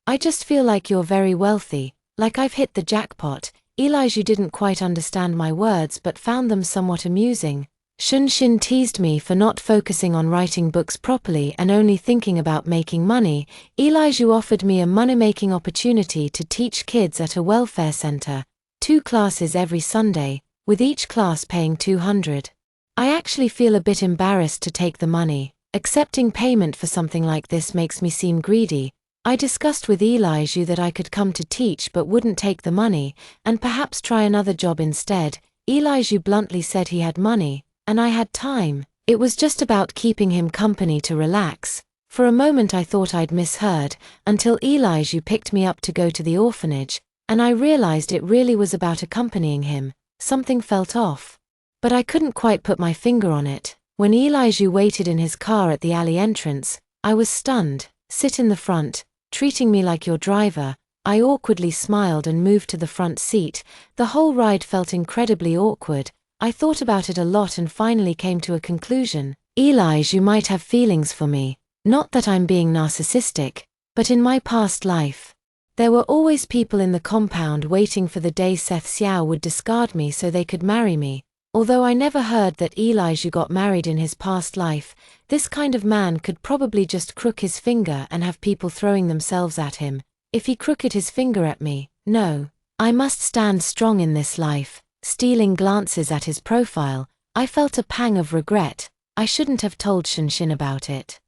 I just feel like you're very wealthy, like I've hit the jackpot. Eli Zhu didn't quite understand my words but found them somewhat amusing. Shunshin teased me for not focusing on writing books properly and only thinking about making money. Eli Zhu offered me a money-making opportunity to teach kids at a welfare center, 2 classes every Sunday, with each class paying 200. I actually feel a bit embarrassed to take the money. Accepting payment for something like this makes me seem greedy. I discussed with Eli Zhu that I could come to teach but wouldn't take the money, and perhaps try another job instead. Eli Zhu bluntly said he had money, and I had time. It was just about keeping him company to relax. For a moment I thought I'd misheard, until Eli Zhu picked me up to go to the orphanage, and I realized it really was about accompanying him. Something felt off. But I couldn't quite put my finger on it. When Eli Zhu waited in his car at the alley entrance, I was stunned. Sit in the front, treating me like your driver. I awkwardly smiled and moved to the front seat. The whole ride felt incredibly awkward. I thought about it a lot and finally came to a conclusion. Eli Zhu might have feelings for me. Not that I'm being narcissistic, but in my past life, there were always people in the compound waiting for the day Seth Xiao would discard me so they could marry me. Although I never heard that Eli Zhu got married in his past life, this kind of man could probably just crook his finger and have people throwing themselves at him. If he crooked his finger at me, no. I must stand strong in this life. Stealing glances at his profile, I felt a pang of regret. I shouldn't have told Shunshin about it.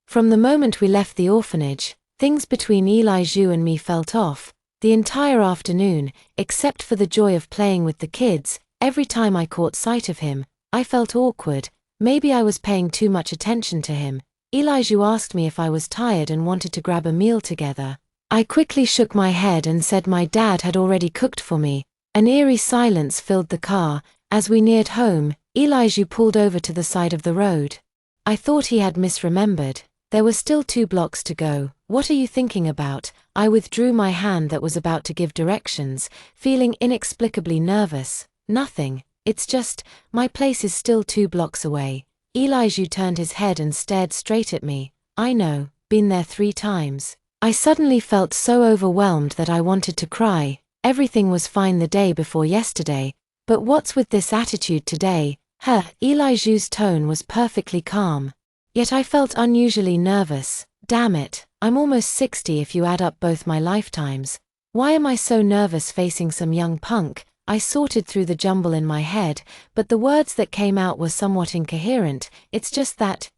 From the moment we left the orphanage, things between Eli Zhu and me felt off. The entire afternoon, except for the joy of playing with the kids, every time I caught sight of him, I felt awkward. Maybe I was paying too much attention to him. Eli Zhu asked me if I was tired and wanted to grab a meal together. I quickly shook my head and said my dad had already cooked for me. An eerie silence filled the car. As we neared home, Eli Zhu pulled over to the side of the road. I thought he had misremembered. There were still 2 blocks to go. What are you thinking about? I withdrew my hand that was about to give directions, feeling inexplicably nervous. Nothing. It's just, my place is still 2 blocks away. Eli Zhu turned his head and stared straight at me. I know, been there 3 times. I suddenly felt so overwhelmed that I wanted to cry. Everything was fine the day before yesterday, but what's with this attitude today? Eli Zhu's tone was perfectly calm. Yet I felt unusually nervous. Damn it, I'm almost 60 if you add up both my lifetimes. Why am I so nervous facing some young punk? I sorted through the jumble in my head, but the words that came out were somewhat incoherent. It's just that,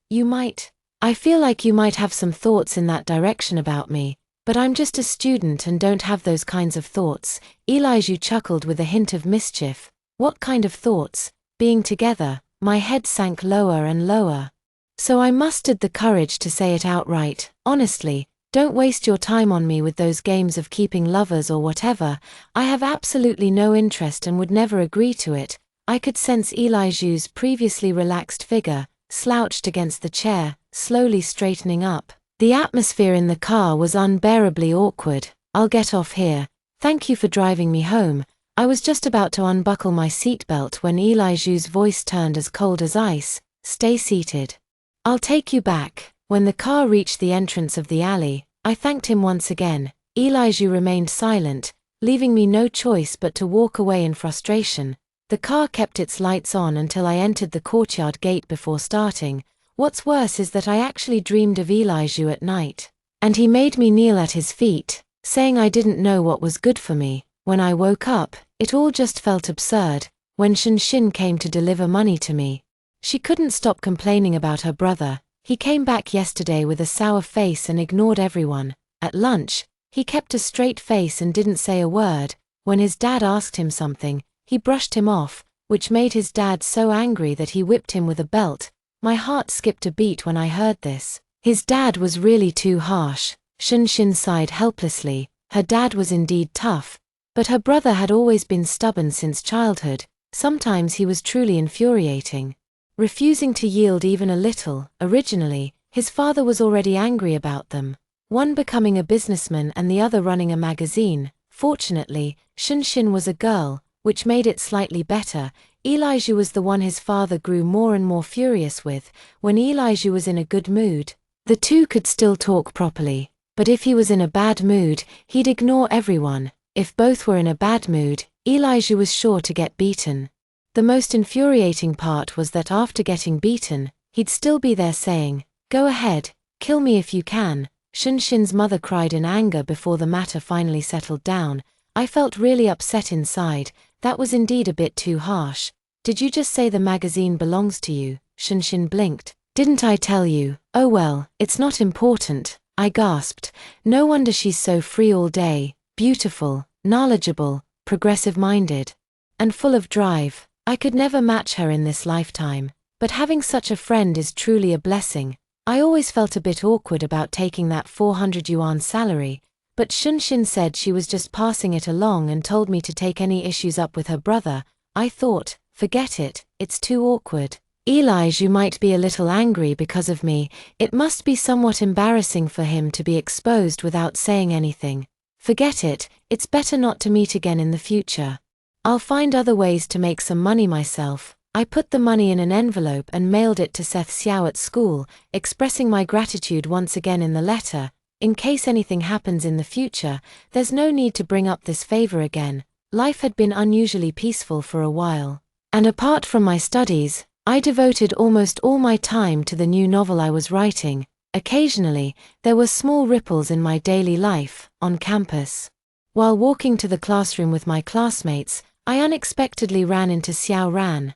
I feel like you might have some thoughts in that direction about me, but I'm just a student and don't have those kinds of thoughts. Eli Zhu chuckled with a hint of mischief. What kind of thoughts? Being together. My head sank lower and lower. So I mustered the courage to say it outright. Honestly, don't waste your time on me with those games of keeping lovers or whatever. I have absolutely no interest and would never agree to it. I could sense Eli Zhu's previously relaxed figure, slouched against the chair, slowly straightening up. The atmosphere in the car was unbearably awkward. I'll get off here. Thank you for driving me home. I was just about to unbuckle my seatbelt when Eli Zhu's voice turned as cold as ice. Stay seated. I'll take you back. When the car reached the entrance of the alley, I thanked him once again. Eli Zhu remained silent, leaving me no choice but to walk away in frustration. The car kept its lights on until I entered the courtyard gate before starting. What's worse is that I actually dreamed of Elijah at night. And he made me kneel at his feet, saying I didn't know what was good for me. When I woke up, it all just felt absurd. When Shin came to deliver money to me, she couldn't stop complaining about her brother. He came back yesterday with a sour face and ignored everyone. At lunch, he kept a straight face and didn't say a word. When his dad asked him something, he brushed him off, which made his dad so angry that he whipped him with a belt. My heart skipped a beat when I heard this. His dad was really too harsh. Shin sighed helplessly. Her dad was indeed tough, but her brother had always been stubborn since childhood. Sometimes he was truly infuriating, refusing to yield even a little. Originally, his father was already angry about them, one becoming a businessman and the other running a magazine. Fortunately, Shin was a girl, which made it slightly better. Elijah was the one his father grew more and more furious with. When Elijah was in a good mood, the two could still talk properly, but if he was in a bad mood, he'd ignore everyone. If both were in a bad mood, Elijah was sure to get beaten. The most infuriating part was that after getting beaten, he'd still be there saying, "Go ahead, kill me if you can." Shin's mother cried in anger before the matter finally settled down. I felt really upset inside. That was indeed a bit too harsh. "Did you just say the magazine belongs to you?" Shin blinked. "Didn't I tell you?" "Oh well, it's not important," I gasped. No wonder she's so free all day, beautiful, knowledgeable, progressive-minded, and full of drive. I could never match her in this lifetime, but having such a friend is truly a blessing. I always felt a bit awkward about taking that 400 yuan salary, but Shin said she was just passing it along and told me to take any issues up with her brother. I thought, forget it, it's too awkward. Elijah might be a little angry because of me. It must be somewhat embarrassing for him to be exposed without saying anything. Forget it, it's better not to meet again in the future. I'll find other ways to make some money myself. I put the money in an envelope and mailed it to Seth Xiao at school, expressing my gratitude once again in the letter. In case anything happens in the future, there's no need to bring up this favor again. Life had been unusually peaceful for a while. And apart from my studies, I devoted almost all my time to the new novel I was writing. Occasionally, there were small ripples in my daily life, on campus. While walking to the classroom with my classmates, I unexpectedly ran into Xiao Ran,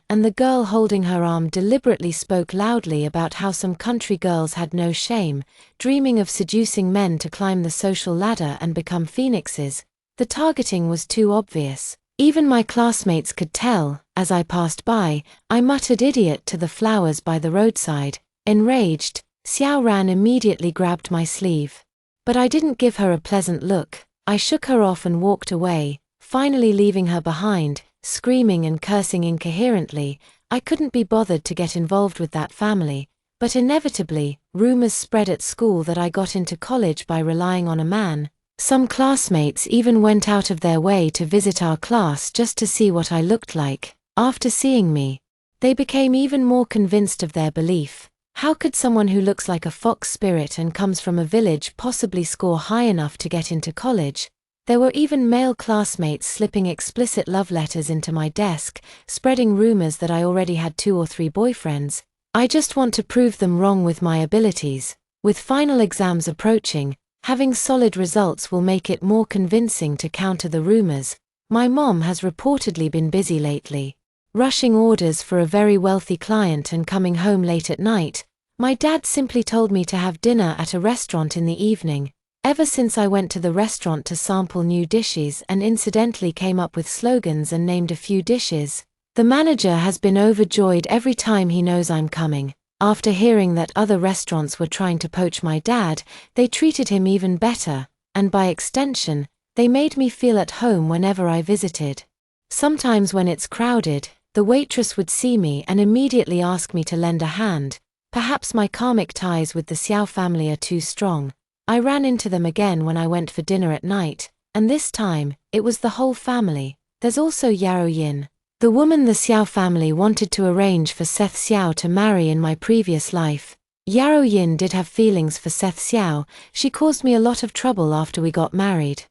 and the girl holding her arm deliberately spoke loudly about how some country girls had no shame, dreaming of seducing men to climb the social ladder and become phoenixes. The targeting was too obvious. Even my classmates could tell. As I passed by, I muttered "idiot" to the flowers by the roadside. Enraged, Xiao Ran immediately grabbed my sleeve. But I didn't give her a pleasant look. I shook her off and walked away, finally leaving her behind, screaming and cursing incoherently. I couldn't be bothered to get involved with that family, but inevitably, rumors spread at school that I got into college by relying on a man. Some classmates even went out of their way to visit our class just to see what I looked like. After seeing me, they became even more convinced of their belief. How could someone who looks like a fox spirit and comes from a village possibly score high enough to get into college? There were even male classmates slipping explicit love letters into my desk, spreading rumors that I already had 2 or 3 boyfriends. I just want to prove them wrong with my abilities. With final exams approaching, having solid results will make it more convincing to counter the rumors. My mom has reportedly been busy lately, rushing orders for a very wealthy client and coming home late at night. My dad simply told me to have dinner at a restaurant in the evening. Ever since I went to the restaurant to sample new dishes and incidentally came up with slogans and named a few dishes, the manager has been overjoyed every time he knows I'm coming. After hearing that other restaurants were trying to poach my dad, they treated him even better, and by extension, they made me feel at home whenever I visited. Sometimes when it's crowded, the waitress would see me and immediately ask me to lend a hand. Perhaps my karmic ties with the Xiao family are too strong. I ran into them again when I went for dinner at night, and this time, it was the whole family. There's also Yaro Yin, the woman the Xiao family wanted to arrange for Seth Xiao to marry in my previous life. Yaro Yin did have feelings for Seth Xiao. She caused me a lot of trouble after we got married.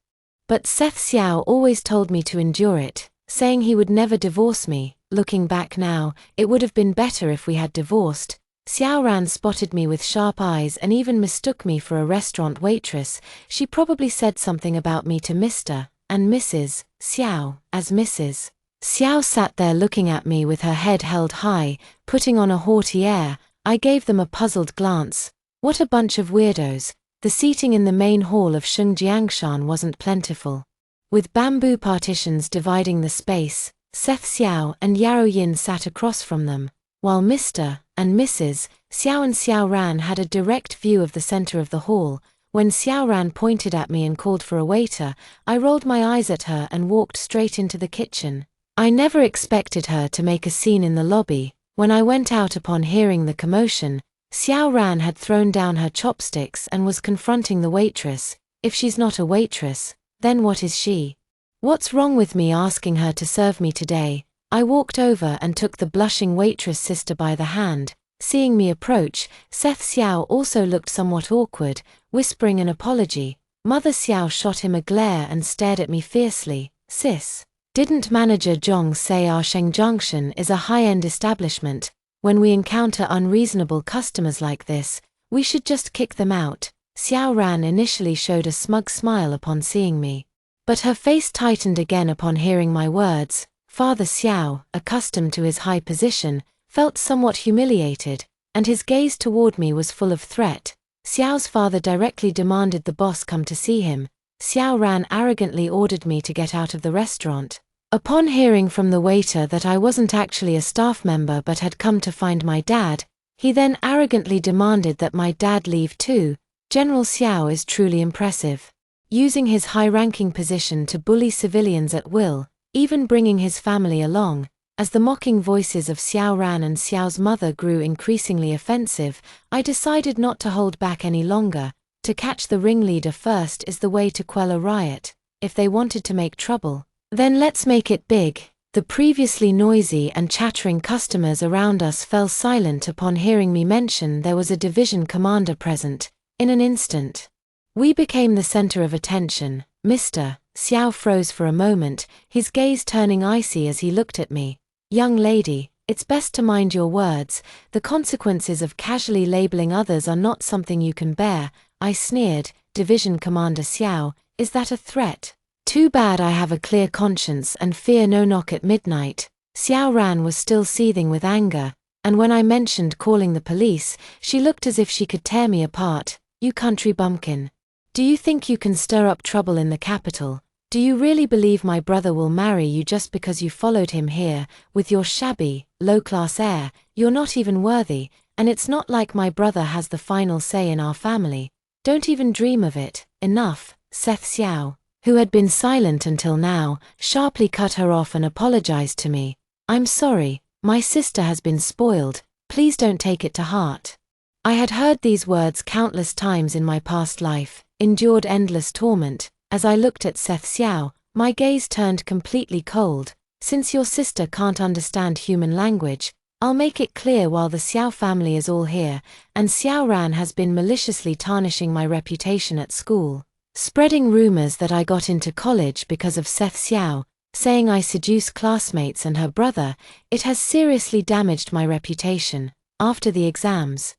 But Seth Xiao always told me to endure it. saying he would never divorce me. Looking back now, it would have been better if we had divorced. Xiao Ran spotted me with sharp eyes and even mistook me for a restaurant waitress. She probably said something about me to Mr. and Mrs. Xiao as Mrs. Xiao sat there looking at me with her head held high, putting on a haughty air. I gave them a puzzled glance. What a bunch of weirdos. The seating in the main hall of Shengjiangshan wasn't plentiful. With bamboo partitions dividing the space, Seth Xiao and Yao Yin sat across from them, while Mr. and Mrs. Xiao and Xiao Ran had a direct view of the center of the hall. When Xiao Ran pointed at me and called for a waiter, I rolled my eyes at her and walked straight into the kitchen. I never expected her to make a scene in the lobby. When I went out upon hearing the commotion, Xiao Ran had thrown down her chopsticks and was confronting the waitress. If she's not a waitress, then what is she? What's wrong with me asking her to serve me today? I walked over and took the blushing waitress sister by the hand. Seeing me approach, Seth Xiao also looked somewhat awkward, whispering an apology. Mother Xiao shot him a glare and stared at me fiercely. Sis, didn't Manager Zhong say our Sheng Junction is a high-end establishment? When we encounter unreasonable customers like this, we should just kick them out. Xiao Ran initially showed a smug smile upon seeing me, but her face tightened again upon hearing my words. Father Xiao, accustomed to his high position, felt somewhat humiliated, and his gaze toward me was full of threat. Xiao's father directly demanded the boss come to see him. Xiao Ran arrogantly ordered me to get out of the restaurant. Upon hearing from the waiter that I wasn't actually a staff member but had come to find my dad, he then arrogantly demanded that my dad leave too. General Xiao is truly impressive, using his high-ranking position to bully civilians at will, even bringing his family along. As the mocking voices of Xiao Ran and Xiao's mother grew increasingly offensive, I decided not to hold back any longer. To catch the ringleader first is the way to quell a riot. If they wanted to make trouble, then let's make it big. The previously noisy and chattering customers around us fell silent upon hearing me mention there was a division commander present. In an instant, we became the center of attention. Mr. Xiao froze for a moment, his gaze turning icy as he looked at me. Young lady, it's best to mind your words. The consequences of casually labeling others are not something you can bear. I sneered. Division Commander Xiao, is that a threat? Too bad I have a clear conscience and fear no knock at midnight. Xiao Ran was still seething with anger, and when I mentioned calling the police, she looked as if she could tear me apart. You country bumpkin. Do you think you can stir up trouble in the capital? Do you really believe my brother will marry you just because you followed him here? With your shabby, low-class air, you're not even worthy, and it's not like my brother has the final say in our family. Don't even dream of it. Enough. Seth Xiao, who had been silent until now, sharply cut her off and apologized to me. I'm sorry, my sister has been spoiled. Please don't take it to heart. I had heard these words countless times in my past life, endured endless torment. As I looked at Seth Xiao, my gaze turned completely cold. Since your sister can't understand human language, I'll make it clear while the Xiao family is all here, and Xiao Ran has been maliciously tarnishing my reputation at school, spreading rumors that I got into college because of Seth Xiao, saying I seduce classmates and her brother. It has seriously damaged my reputation. After the exams,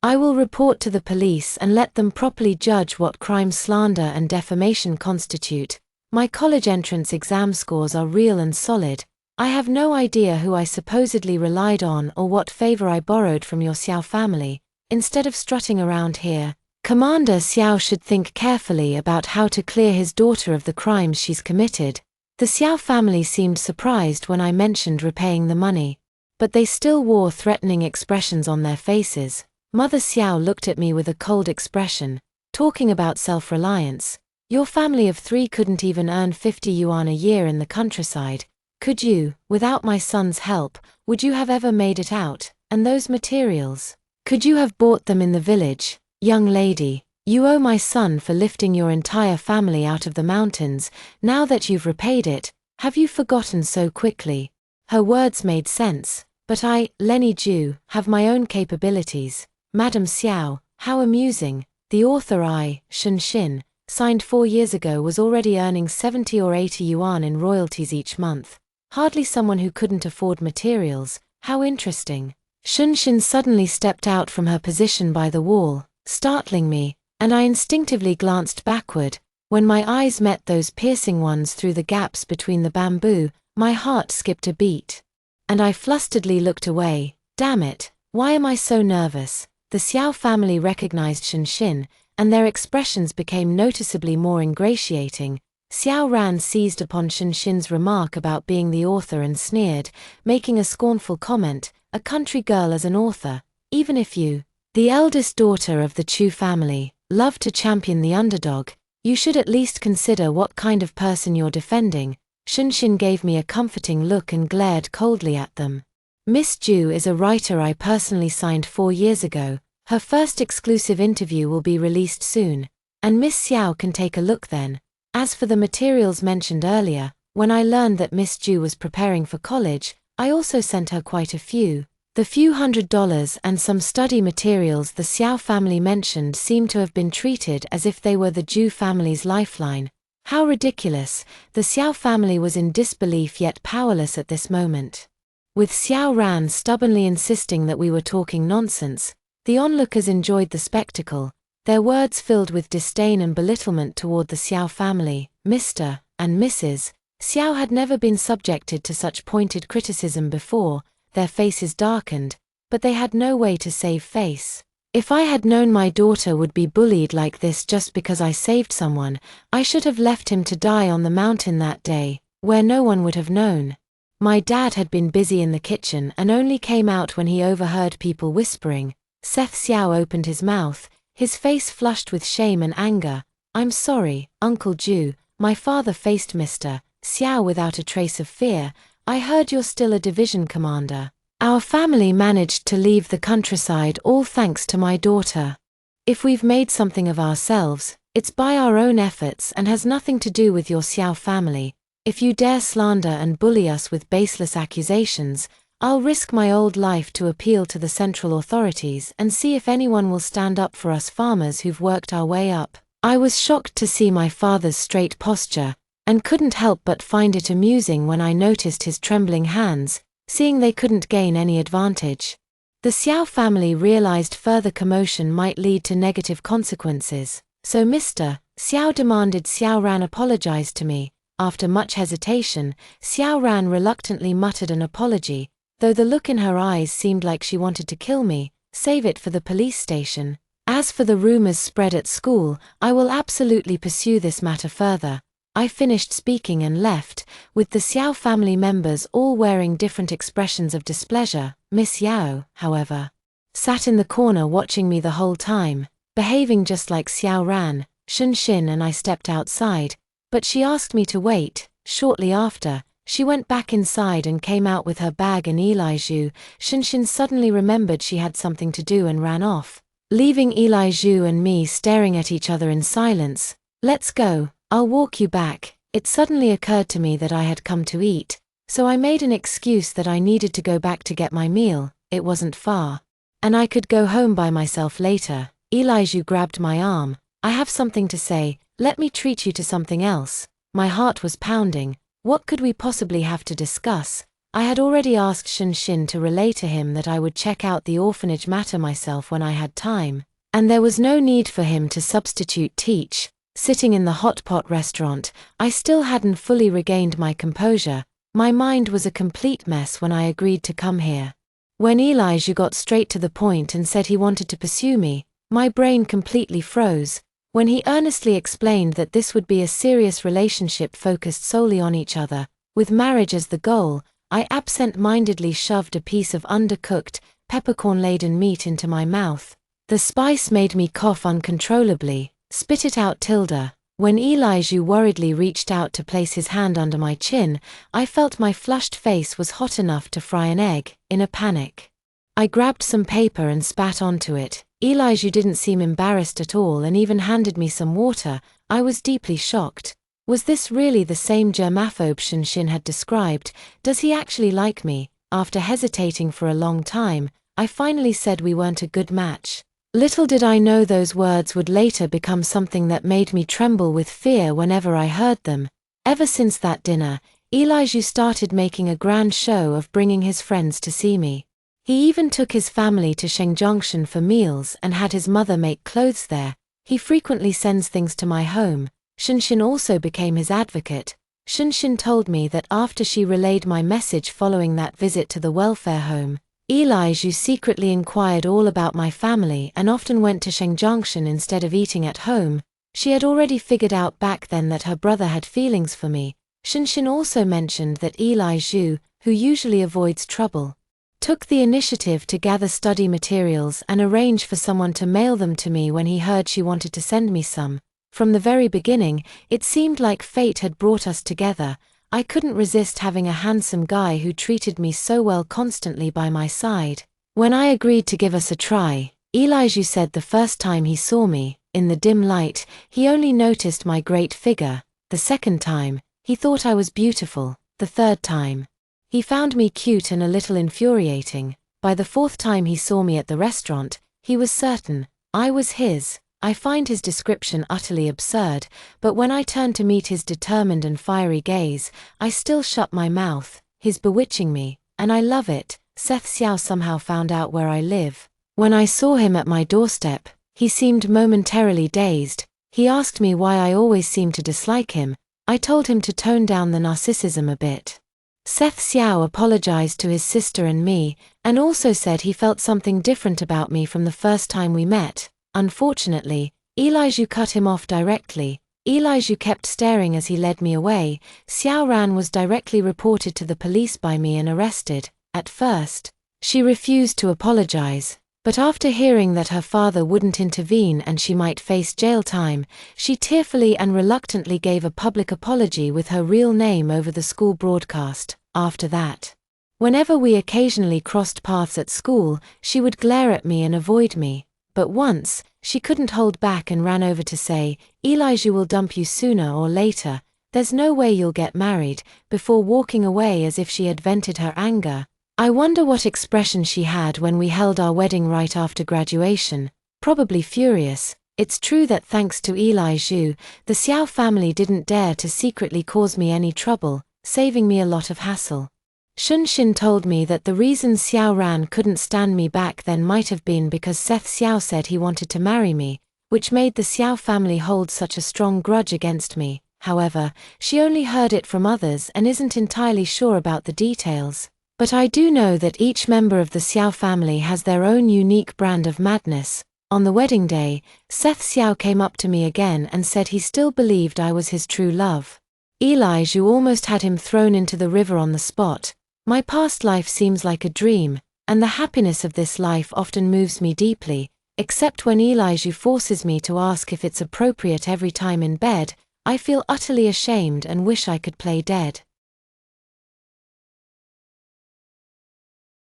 I will report to the police and let them properly judge what crime slander and defamation constitute. My college entrance exam scores are real and solid. I have no idea who I supposedly relied on or what favor I borrowed from your Xiao family. Instead of strutting around here, Commander Xiao should think carefully about how to clear his daughter of the crimes she's committed. The Xiao family seemed surprised when I mentioned repaying the money, but they still wore threatening expressions on their faces. Mother Xiao looked at me with a cold expression. Talking about self-reliance, your family of 3 couldn't even earn 50 yuan a year in the countryside. Could you, without my son's help, would you have ever made it out? And those materials? Could you have bought them in the village? Young lady, you owe my son for lifting your entire family out of the mountains. Now that you've repaid it, have you forgotten so quickly? Her words made sense, but I, Lenny Ju, have my own capabilities. Madam Xiao, how amusing. The author Shun Xin, signed 4 years ago was already earning 70 or 80 yuan in royalties each month. hardly someone who couldn't afford materials. How interesting. Shunshin suddenly stepped out from her position by the wall, startling me, and I instinctively glanced backward. When my eyes met those piercing ones through the gaps between the bamboo, my heart skipped a beat. And I flusteredly looked away. Damn it, why am I so nervous? The Xiao family recognized Shunshin, and their expressions became noticeably more ingratiating. Xiao Ran seized upon Shunshin's remark about being the author and sneered, making a scornful comment, "A country girl as an author, even if you, the eldest daughter of the Chu family, love to champion the underdog, you should at least consider what kind of person you're defending." Shunshin gave me a comforting look and glared coldly at them. Miss Ju is a writer I personally signed 4 years ago. Her first exclusive interview will be released soon, and Miss Xiao can take a look then. As for the materials mentioned earlier, when I learned that Miss Ju was preparing for college, I also sent her quite a few. The few $100s and some study materials the Xiao family mentioned seemed to have been treated as if they were the Ju family's lifeline. How ridiculous. The Xiao family was in disbelief yet powerless at this moment. With Xiao Ran stubbornly insisting that we were talking nonsense, the onlookers enjoyed the spectacle, their words filled with disdain and belittlement toward the Xiao family. Mr. and Mrs. Xiao had never been subjected to such pointed criticism before. Their faces darkened, but they had no way to save face. If I had known my daughter would be bullied like this just because I saved someone, I should have left him to die on the mountain that day, where no one would have known. My dad had been busy in the kitchen and only came out when he overheard people whispering. Seth Xiao opened his mouth, his face flushed with shame and anger. "I'm sorry, Uncle Ju," my father faced Mr. Xiao without a trace of fear. "I heard you're still a division commander. Our family managed to leave the countryside all thanks to my daughter. If we've made something of ourselves, it's by our own efforts and has nothing to do with your Xiao family. If you dare slander and bully us with baseless accusations, I'll risk my old life to appeal to the central authorities and see if anyone will stand up for us farmers who've worked our way up." I was shocked to see my father's straight posture, and couldn't help but find it amusing when I noticed his trembling hands, seeing they couldn't gain any advantage. The Xiao family realized further commotion might lead to negative consequences, so Mr. Xiao demanded Xiao Ran apologize to me. After much hesitation, Xiao Ran reluctantly muttered an apology, though the look in her eyes seemed like she wanted to kill me. "Save it for the police station. As for the rumors spread at school, I will absolutely pursue this matter further." I finished speaking and left, with the Xiao family members all wearing different expressions of displeasure. Miss Yao, however, sat in the corner watching me the whole time, behaving just like Xiao Ran. Shunshin and I stepped outside, but she asked me to wait. Shortly after, she went back inside and came out with her bag and Eli Zhu. Shunshin suddenly remembered she had something to do and ran off, leaving Eli Zhu and me staring at each other in silence. "Let's go. I'll walk you back." It suddenly occurred to me that I had come to eat, so I made an excuse that I needed to go back to get my meal. It wasn't far, and I could go home by myself later. Eli Zhu grabbed my arm. "I have something to say, let me treat you to something else." My heart was pounding. What could we possibly have to discuss? I had already asked Shunshin to relay to him that I would check out the orphanage matter myself when I had time, and there was no need for him to substitute teach. Sitting in the hot pot restaurant, I still hadn't fully regained my composure. My mind was a complete mess when I agreed to come here. When Eli Zhu got straight to the point and said he wanted to pursue me, my brain completely froze. When he earnestly explained that this would be a serious relationship focused solely on each other, with marriage as the goal, I absent-mindedly shoved a piece of undercooked, peppercorn-laden meat into my mouth. The spice made me cough uncontrollably. "Spit it out, Tilda." When Eli Zhu worriedly reached out to place his hand under my chin, I felt my flushed face was hot enough to fry an egg. In a panic, I grabbed some paper and spat onto it. Eli Zhu didn't seem embarrassed at all and even handed me some water. I was deeply shocked. Was this really the same germaphobe Shunshin had described? Does he actually like me? After hesitating for a long time, I finally said we weren't a good match. Little did I know those words would later become something that made me tremble with fear whenever I heard them. Ever since that dinner, Eli Zhu started making a grand show of bringing his friends to see me. He even took his family to Shengzhongshan for meals and had his mother make clothes there. He frequently sends things to my home. Shunshin also became his advocate. Shunshin told me that after she relayed my message following that visit to the welfare home, Eli Zhu secretly inquired all about my family and often went to Shengzhongshan instead of eating at home. She had already figured out back then that her brother had feelings for me. Shunshin also mentioned that Eli Zhu, who usually avoids trouble, took the initiative to gather study materials and arrange for someone to mail them to me when he heard she wanted to send me some. From the very beginning, it seemed like fate had brought us together. I couldn't resist having a handsome guy who treated me so well constantly by my side. When I agreed to give us a try, Eli Zhu said the first time he saw me, in the dim light, he only noticed my great figure. The second time, he thought I was beautiful. The third time, he found me cute and a little infuriating. By the fourth time he saw me at the restaurant, he was certain I was his. I find his description utterly absurd, but when I turned to meet his determined and fiery gaze, I still shut my mouth. He's bewitching me, and I love it. Seth Xiao somehow found out where I live. When I saw him at my doorstep, he seemed momentarily dazed. He asked me why I always seemed to dislike him. I told him to tone down the narcissism a bit. Seth Xiao apologized to his sister and me, and also said he felt something different about me from the first time we met. Unfortunately, Eli Zhu cut him off directly. Eli Zhu kept staring as he led me away. Xiao Ran was directly reported to the police by me and arrested. At first, she refused to apologize, but after hearing that her father wouldn't intervene and she might face jail time, she tearfully and reluctantly gave a public apology with her real name over the school broadcast. After that, whenever we occasionally crossed paths at school, she would glare at me and avoid me. But once, she couldn't hold back and ran over to say, Eli Zhu will dump you sooner or later, there's no way you'll get married, before walking away as if she had vented her anger. I wonder what expression she had when we held our wedding right after graduation. Probably furious. It's true that thanks to Eli Zhu, the Xiao family didn't dare to secretly cause me any trouble, saving me a lot of hassle. Shunshin told me that the reason Xiao Ran couldn't stand me back then might have been because Seth Xiao said he wanted to marry me, which made the Xiao family hold such a strong grudge against me. However, she only heard it from others and isn't entirely sure about the details. But I do know that each member of the Xiao family has their own unique brand of madness. On the wedding day, Seth Xiao came up to me again and said he still believed I was his true love. Eli Zhu almost had him thrown into the river on the spot. My past life seems like a dream, and the happiness of this life often moves me deeply, except when Eli Zhu forces me to ask if it's appropriate every time in bed. I feel utterly ashamed and wish I could play dead.